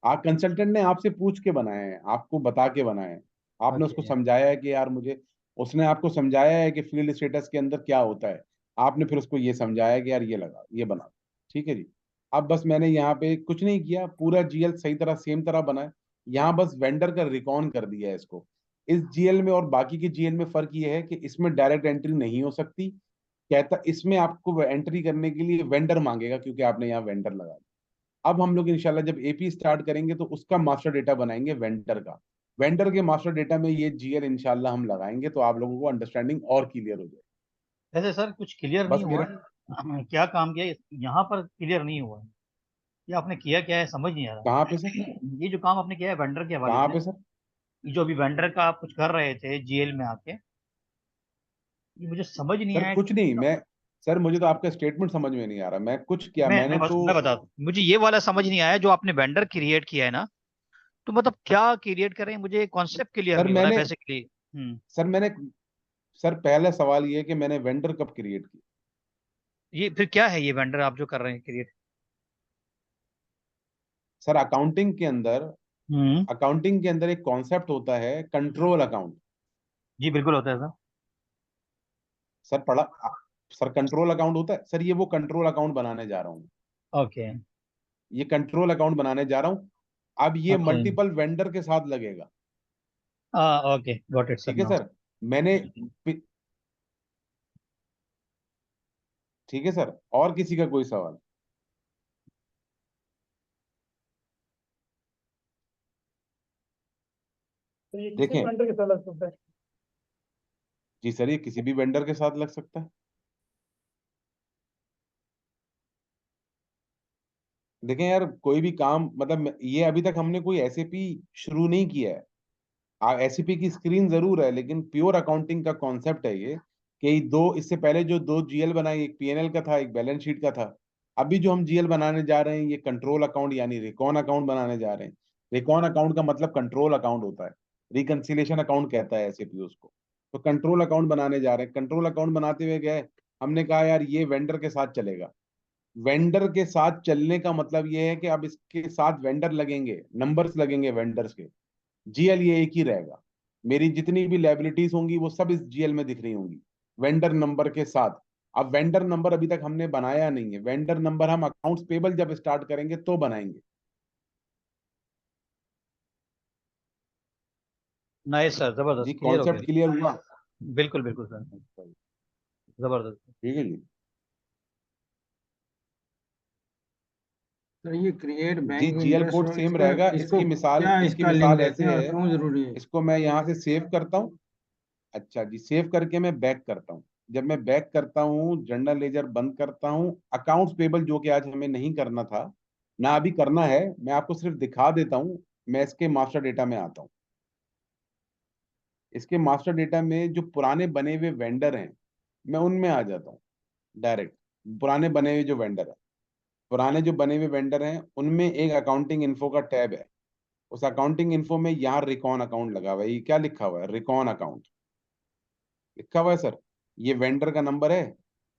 आप कंसल्टेंट ने आपसे पूछ के बनाए हैं, आपको बता के बनाए हैं। आपने उसको ओके। समझाया है कि यार मुझे, उसने आपको समझाया है कि फील्ड स्टेटस के अंदर क्या होता है, आपने फिर उसको ये समझाया कि यार ये लगा, ये बना। ठीक है जी। अब बस मैंने यहाँ पे कुछ नहीं किया, पूरा जीएल सही तरह सेम तरह बना है। यहाँ बस वेंडर का रिकॉन कर दिया है इसको। इस जीएल में और बाकी के जीएल में फर्क ये है कि इसमें डायरेक्ट एंट्री नहीं हो सकती। कहता इसमें आपको एंट्री करने के लिए वेंडर मांगेगा, क्योंकि आपने यहाँ वेंडर लगा दिया। अब हम लोग इंशाल्लाह जब एपी स्टार्ट करेंगे तो उसका मास्टर डेटा बनाएंगे वेंडर का। वेंडर के मास्टर डेटा में ये जीएल इंशाल्लाह हम लगाएंगे, तो आप लोगों को अंडरस्टैंडिंग और क्लियर हो जाए। ऐसे सर कुछ क्लियर बस नहीं हुआ मेरा है। क्या काम किया यहाँ पर क्लियर नहीं हुआ है। ये आपने किया क्या है समझ नहीं आ रहा। कहाँ पे सर? ये जो काम आपने किया है वेंडर के हवाले कहाँ से, पे सर? ये जो अभी वेंडर का आप कुछ कर रहे थे जीएल में आके, ये मुझे समझ नहीं सर आया। कुछ नहीं, मैं, सर मुझे तो आपका स्टेटमेंट समझ में नहीं आ रहा। मैं कुछ किया मैंने तो। मैं बता दूं, मुझे ये वाला समझ नहीं आया जो आपने वेंडर क्रिएट किया है ना, तो मतलब क्या क्रिएट करें, मुझे कॉन्सेप्ट क्लियर सर नहीं हो रहा है मैंने बेसिकली। सर मैंने सर पहला सवाल ये है कि मैंने वेंडर कब क्रिएट किया? ये फिर क्या है ये वेंडर आप जो कर रहे हैं क्रिएट? सर हम्म। अकाउंटिंग के अंदर एक कॉन्सेप्ट होता है कंट्रोल अकाउंट। जी बिल्कुल होता है सर। सर पढ़ा, सर कंट्रोल अकाउंट होता है सर, ये वो कंट्रोल अकाउंट बनाने जा रहा हूँ। ओके। ये कंट्रोल अकाउंट बनाने जा रहा हूँ। अब ये ओके। मल्टीपल वेंडर के साथ लगेगा। ओके गॉट इट सर ठीक है नाउ। सर। मैंने ठीक है सर, और किसी का कोई सवाल? तो ये किसी देखें वेंडर के साथ लग सकता है? जी सर, ये किसी भी वेंडर के साथ लग सकता है। देखें यार, कोई भी काम, मतलब ये अभी तक हमने कोई एसएपी शुरू नहीं किया है। एसएपी की स्क्रीन जरूर है, लेकिन प्योर अकाउंटिंग का कॉन्सेप्ट है ये, कि दो, इससे पहले जो दो जीएल बनाए, एक पीएनएल का था एक बैलेंस शीट का था। अभी जो हम जीएल बनाने जा रहे हैं ये कंट्रोल अकाउंट यानी रिकॉन अकाउंट बनाने जा रहे हैं। रिकॉन अकाउंट का मतलब कंट्रोल अकाउंट होता है, रिकंसिलेशन अकाउंट कहता है एसएपी उसको। तो कंट्रोल अकाउंट बनाने जा रहे हैं। कंट्रोल अकाउंट बनाते हुए गए, हमने कहा यार ये वेंडर के साथ चलेगा। वेंडर के साथ चलने का मतलब ये है कि अब इसके साथ वेंडर लगेंगे, नंबर्स लगेंगे वेंडर्स के। जीएल ये एक ही रहेगा। मेरी जितनी भी लाइबिलिटीज होंगी वो सब इस जीएल में दिख रही होंगी वेंडर नंबर के साथ। अब वेंडर नंबर अभी तक हमने बनाया नहीं है। वेंडर नंबर हम अकाउंट्स पेबल जब स्टार्ट करेंगे तो बनाएंगे। नाइस सर, जी जबरदस्त क्लियर हो कॉन्सेप्ट गया। क्लियर हुआ? बिल्कुल बिल्कुल सर, जबरदस्त। ठीक है जी। तो ये क्रिएट जी बैंक जीएल इंटरेस्ट कोड और सेम इसका रहेगा। इसको इसकी इसका लिंक मिसाल देते हैं ऐसे और है। क्यों जरूरी है? इसको मैं यहाँ से सेव करता हूँ। अच्छा जी, सेव करके मैं बैक करता हूँ। जब मैं बैक करता हूँ, जनरल लेजर बंद करता हूँ, अकाउंट्स पेबल जो कि आज हमें नहीं करना था ना अभी करना है, मैं आपको सिर्फ दिखा देता हूँ। मैं इसके मास्टर डेटा में आता हूँ। इसके मास्टर डेटा में जो पुराने बने हुए वेंडर हैं, मैं उनमें आ जाता हूँ डायरेक्ट। पुराने बने हुए जो वेंडर है, पुराने जो बने हुए वेंडर हैं उनमें एक अकाउंटिंग इन्फो का टैब है। उस अकाउंटिंग इन्फो में यहाँ रिकॉन अकाउंट लगा हुआ है। ये क्या लिखा हुआ है? रिकॉन अकाउंट लिखा हुआ है सर। ये वेंडर का नंबर है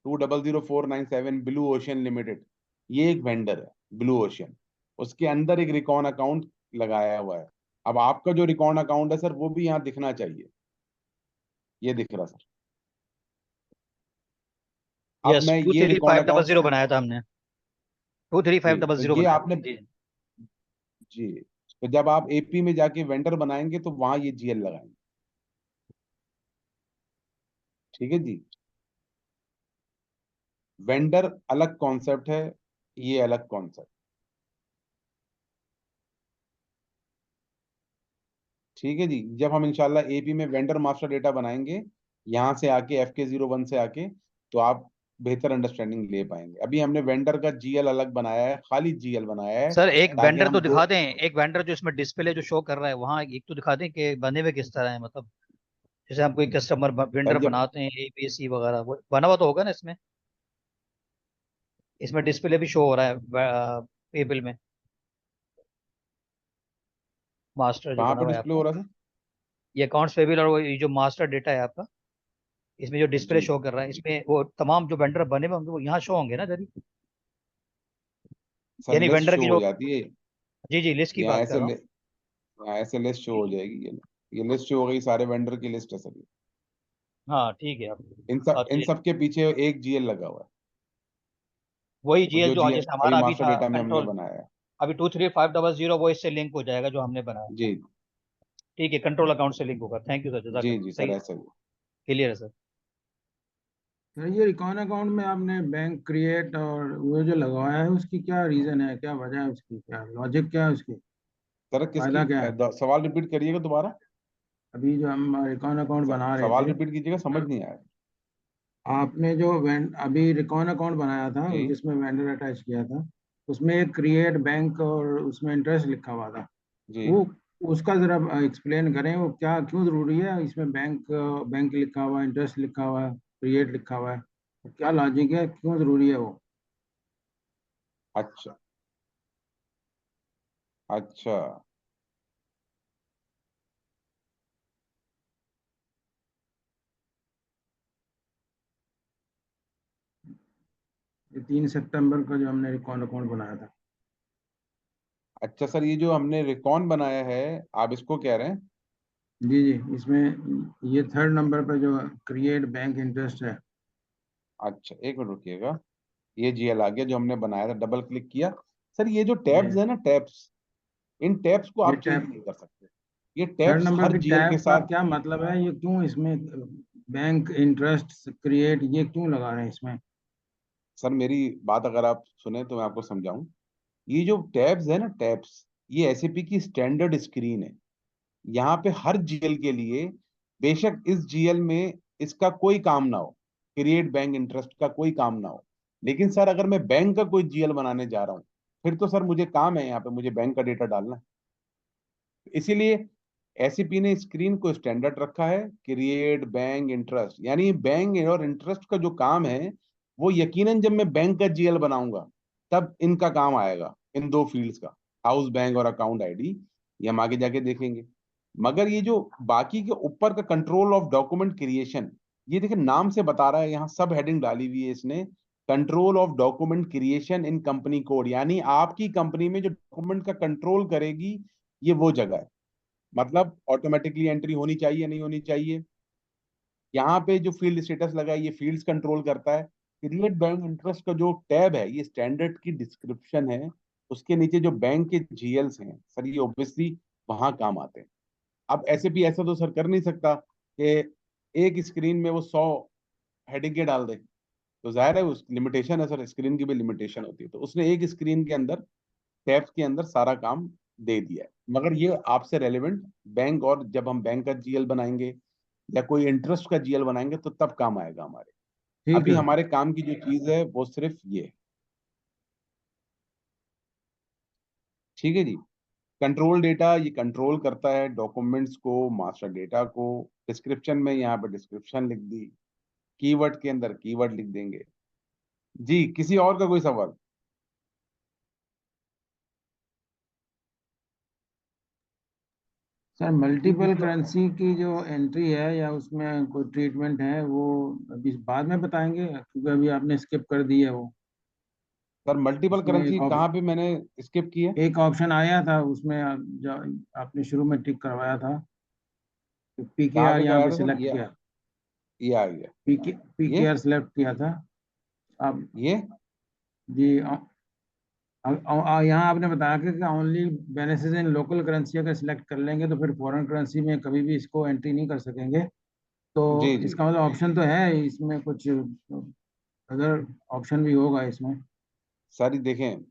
200497 ब्लू ओशियन लिमिटेड। ये एक वेंडर है ब्लू ओशियन। उसके अंदर एक रिकॉन अकाउंट लगाया हुआ है। अब आपका जो रिकॉन अकाउंट है सर वो भी यहाँ दिखना चाहिए। ये दिख रहा सर। अब यस, मैं टू ये three recon five double account, zero बनाया था हमने, टू थ्री जी फाइव डबल तो जीरो ये बनाया आपने, था जी। जी तो जब आप एपी में जाके वेंडर बनाएंगे तो वहां ये जीएल लगाएंगे। ठीक है जी। वेंडर अलग कॉन्सेप्ट है, ये अलग कॉन्सेप्ट। ठीक है जी। जब हम इंशाल्लाह एपी में वेंडर मास्टर डेटा बनाएंगे, यहाँ से आके FK01 से आके, तो आप बेहतर अंडरस्टैंडिंग ले पाएंगे। अभी हमने वेंडर का जीएल अलग बनाया है, खाली जीएल बनाया है, सर एक ताकि वेंडर तो हम दो, दिखा दें, एक वेंडर जो इसमें डिस्प्ले जो शो कर रहा है वहाँ एक तो दिखा दें कि बने हुए किस तरह है मतलब। जैसे हम कोई कस्टमर वेंडर सर जब बनाते हैं ABC वगैरह, वो बना हुआ तो होगा ना इसमें? इसमें डिस्प्ले भी शो हो रहा है पे बिल में, मास्टर जो कहाँ बना पे हुआ है डिस्प्ले हो आपका, रहा था? ये अकाउंट्स पेबल और वो ये जो मास्टर डेटा है आपका, इसमें जो डिस्प्ले जी शो कर रहा है, इसमें वो तमाम जो वेंडर बने हुए होंगे वो यहाँ शो होंगे ना जरी? सर, यानी लिस्ट वेंडर शो की हो जो, जाती है। जी जी लिस्ट की यहाँ बात कर ऐसे रहा हूँ। यहाँ ऐसे लिस्ट शो हो ठीक, जाएगी। ये लिस्ट शो हो गई, सारे वेंडर की लिस्ट है सर। हाँ ठीक है। अब बात इन क्लियर। सब के पीछे एक जीएल लगा हुआ है। वही और जीएल जो जो जीएल जैसे अभी हमारा अभी मास्टर था डेटा में हमने कंट्रोल, बनाया है। अभी 23500 वो इससे लिंक हो जाएगा जो हमने बनाया। जी ठीक है, कंट्रोल अकाउंट से लिंक होगा। थैंक यू सर, जी जजाकल्ला, जी सही सर, है, ऐसा ही। क्लियर है सर। सर ये रिकॉन अकाउंट में आपने बैंक क्रिएट और वो जो लगवाया है उसकी क्या रीजन है, क्या वजह है उसकी, क्या लॉजिक, क्या है उसकी, सर किसकी फायदा क्या है? सवाल रिपीट करिएगा दोबारा। अभी जो हम रिकॉन अकाउंट बना रहे सवाल थे, रिपीट कीजिएगा, समझ नहीं आया। आपने जो अभी रिकॉन अकाउंट बनाया था जी जिसमें वेंडर अटैच किया था, उसमें क्रिएट बैंक और उसमें इंटरेस्ट लिखा हुआ था, जी। वो उसका जरा एक्सप्लेन करें, वो क्या क्यों जरूरी है इसमें? बैंक लिखा हुआ है, इंटरेस्ट लिखा हुआ है, क्रिएट लिखा हुआ है, तो क्या लॉजिक है, क्यों जरूरी है वो? अच्छा अच्छा। ये 3 सितंबर का जो हमने रिकॉन अकाउंट बनाया था। अच्छा सर, ये जो हमने रिकॉन बनाया है, आप इसको कह रहे हैं? जी जी, इसमें ये 3rd नंबर पर जो क्रिएट बैंक इंटरेस्ट है। अच्छा, एक मिनट रुकिएगा। ये जीएल आ गया जो हमने बनाया था, डबल क्लिक किया। सर ये जो जी, टैब्स है ना, टैब्स, इन टैब्स को ये आप चेंज टैब नहीं कर सकते। ये 3rd टैब्स नंबर हर की जीएल के टैब का साथ। क्या मतलब है? ये क्यों इसमें बैंक इंटरेस्ट क्रिएट ये क्यों लगा रहे हैं इसमें? सर मेरी बात अगर आप सुने तो मैं आपको समझाऊं। ये जो टैब्स है ना, टैब्स, ये एसएपी की स्टैंडर्ड स्क्रीन है। यहाँ पे हर जीएल के लिए, बेशक इस जीएल में इसका कोई काम ना हो, क्रिएट बैंक इंटरेस्ट का कोई काम ना हो, लेकिन सर अगर मैं बैंक का कोई जीएल बनाने जा रहा हूँ, फिर तो सर मुझे काम है, यहाँ पे मुझे बैंक का डेटा डालना है। इसीलिए एसएपी ने स्क्रीन को स्टैंडर्ड रखा है, क्रिएट बैंक इंटरेस्ट, यानी बैंक और इंटरेस्ट का जो काम है, वो यकीनन जब मैं बैंक का जीएल बनाऊंगा तब इनका काम आएगा, इन दो फील्ड्स का, हाउस बैंक और अकाउंट आईडी। ये हम आगे जाके देखेंगे। मगर ये जो बाकी के ऊपर का कंट्रोल ऑफ डॉक्यूमेंट क्रिएशन, ये देखिए नाम से बता रहा है, यहाँ सब हेडिंग डाली हुई है इसने, control of document creation in company code, यानी आपकी कंपनी में जो डॉक्यूमेंट का कंट्रोल करेगी, ये वो जगह है। मतलब ऑटोमेटिकली एंट्री होनी चाहिए, नहीं होनी चाहिए। यहाँ पे जो फील्ड स्टेटस लगा है, ये फील्ड्स कंट्रोल करता है। क्रिएट बैंक इंटरेस्ट का जो टैब है, ये स्टैंडर्ड की डिस्क्रिप्शन है। उसके नीचे जो बैंक के जीएल्स हैं सर, ये ऑब्वियसली वहां काम आते हैं। अब ऐसे भी ऐसा तो सर कर नहीं सकता कि एक स्क्रीन में वो 100 हेडिंग डाल दे। तो जाहिर है उस लिमिटेशन है सर, स्क्रीन की भी लिमिटेशन होती है, तो उसने एक स्क्रीन के अंदर, टैब्स के अंदर सारा काम दे दिया है। मगर ये आपसे रेलेवेंट बैंक, और जब हम बैंक का जीएल बनाएंगे या कोई इंटरेस्ट का जीएल बनाएंगे तो तब काम आएगा हमारे। ठीक अभी है। हमारे काम की जो चीज है वो सिर्फ ये है। ठीक है जी। कंट्रोल डेटा, ये कंट्रोल करता है डॉक्यूमेंट्स को, मास्टर डेटा को। डिस्क्रिप्शन में यहाँ पे डिस्क्रिप्शन लिख दी, कीवर्ड के अंदर कीवर्ड लिख देंगे। जी, किसी और का कोई सवाल? सर जी मल्टीपल किसी और? करेंसी की जो एंट्री है या उसमें कोई ट्रीटमेंट है, वो अभी बाद में बताएंगे क्योंकि अभी आपने स्किप कर दी है वो। सर मल्टीपल उसमें करेंसी कहाँ पे मैंने स्किप की है? एक ऑप्शन आया था उसमें, जो आपने शुरू में टिक करवाया था, तो कहाँ पीकेआर पे यहाँ कराया पे था सर? सिलेक्ट किया। ये आ गया। ये पीकेआर सिलेक्ट किया था अब। ये जी, यहाँ आपने बताया कि only benefit in local currency अगर सिलेक्ट कर लेंगे तो फिर फॉरेन करेंसी में कभी भी इसको एंट्री नहीं कर सकेंगे। तो जी जी। इसका मतलब ऑप्शन तो है इसमें कुछ, अदर ऑप्शन भी होगा इसमें? सर ये देखें,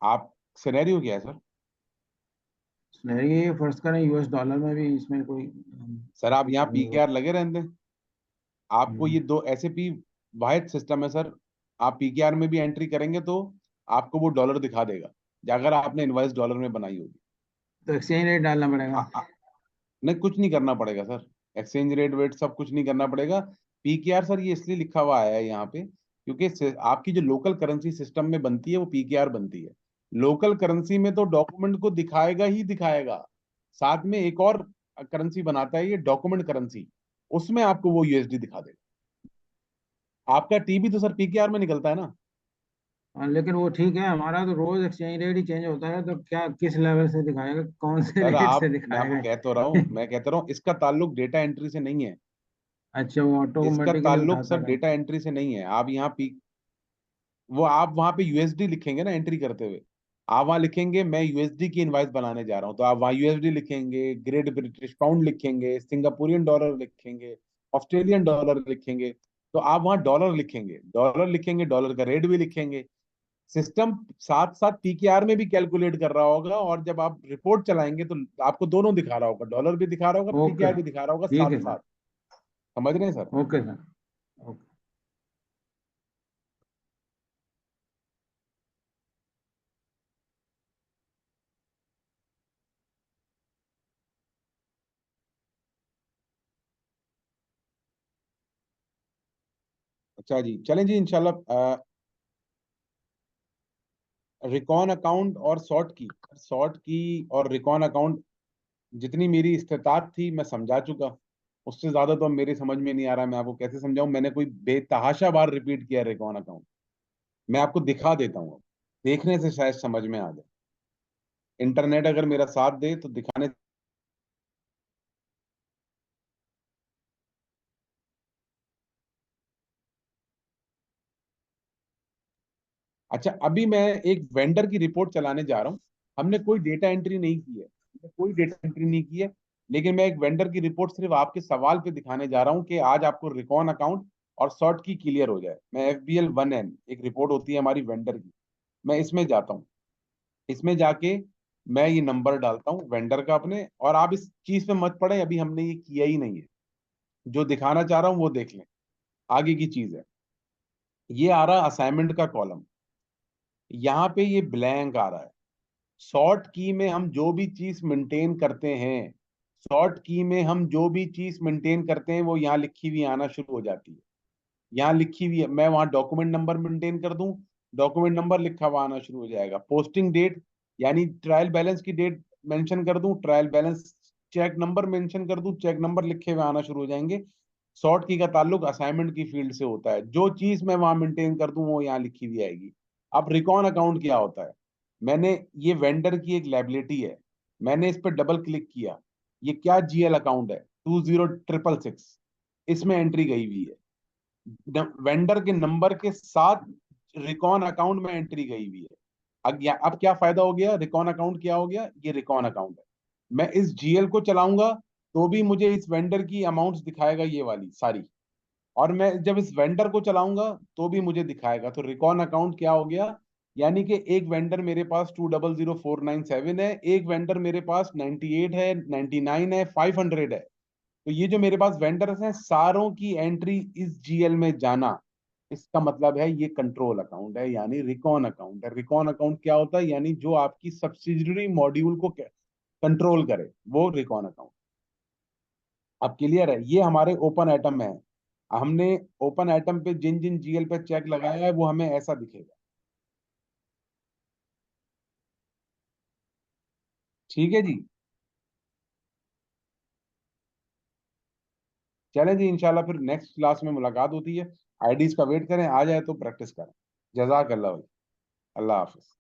आप सिनेरियो क्या है सर? नहीं, फर्ज करें US डॉलर में भी इसमें कोई सर आप यहाँ नहीं हो। पीकेआर लगे रहते हैं, आपको ये दो ऐसे पी वाहिद सिस्टम है सर। आप पीकेआर में भी एंट्री करेंगे तो आपको वो डॉलर दिखा देगा, अगर आपने इनवॉइस डॉलर में बनाई होगी। तो एक्सचेंज रेट डालना पड़ेगा? आ- आ- नहीं, कुछ नहीं करना पड़ेगा सर। एक्सचेंज रेट वेट सब कुछ नहीं करना पड़ेगा। पीकेआर सर ये इसलिए लिखा हुआ आया है यहाँ पे क्योंकि आपकी जो लोकल करेंसी सिस्टम में बनती है वो पीकेआर बनती है। लोकल करेंसी में तो डॉक्यूमेंट को दिखाएगा ही दिखाएगा, साथ में एक और करेंसी बनाता है ये डॉक्यूमेंट करेंसी, उसमें आपको वो यूएसडी दिखा देगा। आपका टीबी तो सर पीकेआर में निकलता है ना। लेकिन वो ठीक है, हमारा तो रोज एक्सचेंज रेट ही चेंज होता है, तो क्या किस लेवल से दिखाएगा, कौन से सर रेट से मैं आपको दिखाएगा? कह तो रहा हूँ, मैं कहता रहा हूँ इसका ताल्लुक डेटा एंट्री से नहीं है। अच्छा, वो इसका ऑटोमेटिकली ताल्लुक उठाता सर है। डेटा एंट्री से नहीं है। आप यहाँ वो आप वहां पे यूएसडी लिखेंगे ना एंट्री करते हुए, आप वहां लिखेंगे मैं यूएसडी की इनवाइस बनाने जा रहा हूँ, तो आप वहां यूएसडी लिखेंगे, ग्रेट ब्रिटिश पाउंड लिखेंगे, सिंगापुरियन डॉलर लिखेंगे, ऑस्ट्रेलियन डॉलर लिखेंगे, तो आप वहां डॉलर लिखेंगे, डॉलर का रेट भी लिखेंगे। सिस्टम साथ साथ पीकेआर में भी कैलकुलेट कर रहा होगा, और जब आप रिपोर्ट चलाएंगे तो आपको दोनों दिखा रहा होगा, डॉलर भी दिखा रहा होगा, ओके, पीकेआर भी दिखा रहा होगा ठीक साथ है साथ। सर। समझ रहे हैं सर? Okay sir. ओके। अच्छा जी, चलें जी इंशाल्लाह। रिकॉन अकाउंट और शॉर्ट की और रिकॉन अकाउंट जितनी मेरी इस्तेताअत थी मैं समझा चुका, उससे ज्यादा तो अब मेरे समझ में नहीं आ रहा मैं आपको कैसे समझाऊं। मैंने कोई बेतहाशा बार रिपीट किया रिकॉन अकाउंट, मैं आपको दिखा देता हूँ, देखने से शायद समझ में आ जाए। इंटरनेट अगर मेरा साथ दे तो दिखाने। अच्छा, अभी मैं एक वेंडर की रिपोर्ट चलाने जा रहा हूँ। हमने कोई डेटा एंट्री नहीं की है, लेकिन मैं एक वेंडर की रिपोर्ट सिर्फ आपके सवाल पे दिखाने जा रहा हूँ कि आज आपको रिकॉन अकाउंट और शॉर्ट की क्लियर हो जाए। मैं FBL1N एक रिपोर्ट होती है हमारी वेंडर की, मैं इसमें जाता हूँ। इसमें जाके मैं ये नंबर डालता हूँ वेंडर का अपने, और आप इस चीज पे मत पड़े, अभी हमने ये किया ही नहीं है। जो दिखाना चाह रहा हूँ वो देख लें, आगे की चीज है। ये आ रहा असाइनमेंट का कॉलम, यहाँ पे ये ब्लैंक आ रहा है। शॉर्ट की में हम जो भी चीज मेंटेन करते हैं, वो यहाँ लिखी हुई आना शुरू हो जाती है। यहाँ लिखी हुई है, मैं वहां डॉक्यूमेंट नंबर मेंटेन कर दूं, डॉक्यूमेंट नंबर लिखा हुआ आना शुरू हो जाएगा। पोस्टिंग डेट यानी ट्रायल बैलेंस की डेट मेंशन कर दूं, trial balance check number mention कर दूं, चेक नंबर लिखे हुए आना शुरू हो जाएंगे। शॉर्ट की का ताल्लुक असाइनमेंट की फील्ड से होता है, जो चीज मैं वहां मेंटेन कर दूं वो यहाँ लिखी हुई आएगी। अब रिकॉन अकाउंट क्या होता है, मैंने ये वेंडर की एक लायबिलिटी है, मैंने इस पर डबल क्लिक किया, ये क्या GL अकाउंट है 20666, इसमें एंट्री गई हुई है, वेंडर के नंबर के साथ रिकॉन अकाउंट में एंट्री गई हुई है। अब क्या फायदा हो गया, रिकॉन अकाउंट क्या हो गया, ये रिकॉन अकाउंट है। मैं इस GL को चलाऊंगा तो भी मुझे इस वेंडर की अमाउंट्स दिखाएगा ये वाली सारी, और मैं जब इस वेंडर को चलाऊंगा तो भी मुझे दिखाएगा। तो रिकॉन अकाउंट क्या हो गया, यानी कि एक वेंडर मेरे पास 200497 है, एक वेंडर मेरे पास 98 है, 99 है, 500 है। तो ये जो मेरे पास वेंडर्स हैं सारों की एंट्री इस GL में जाना, इसका मतलब है ये कंट्रोल अकाउंट है, यानी रिकॉन अकाउंट है। रिकॉन अकाउंट क्या होता है, यानी जो आपकी सब्सिडियरी मॉड्यूल को कंट्रोल करे, वो रिकॉन अकाउंट। अब क्लियर है, ये हमारे ओपन एटम में है। हमने ओपन एटम पे जिन जिन GL पे चेक लगाया है वो हमें ऐसा दिखेगा। ठीक है जी, चलें जी इंशाल्लाह फिर नेक्स्ट क्लास में मुलाकात होती है। IDs का वेट करें, आ जाए तो प्रैक्टिस करें। जजाक अल्लाह भाई, अल्लाह हाफिज।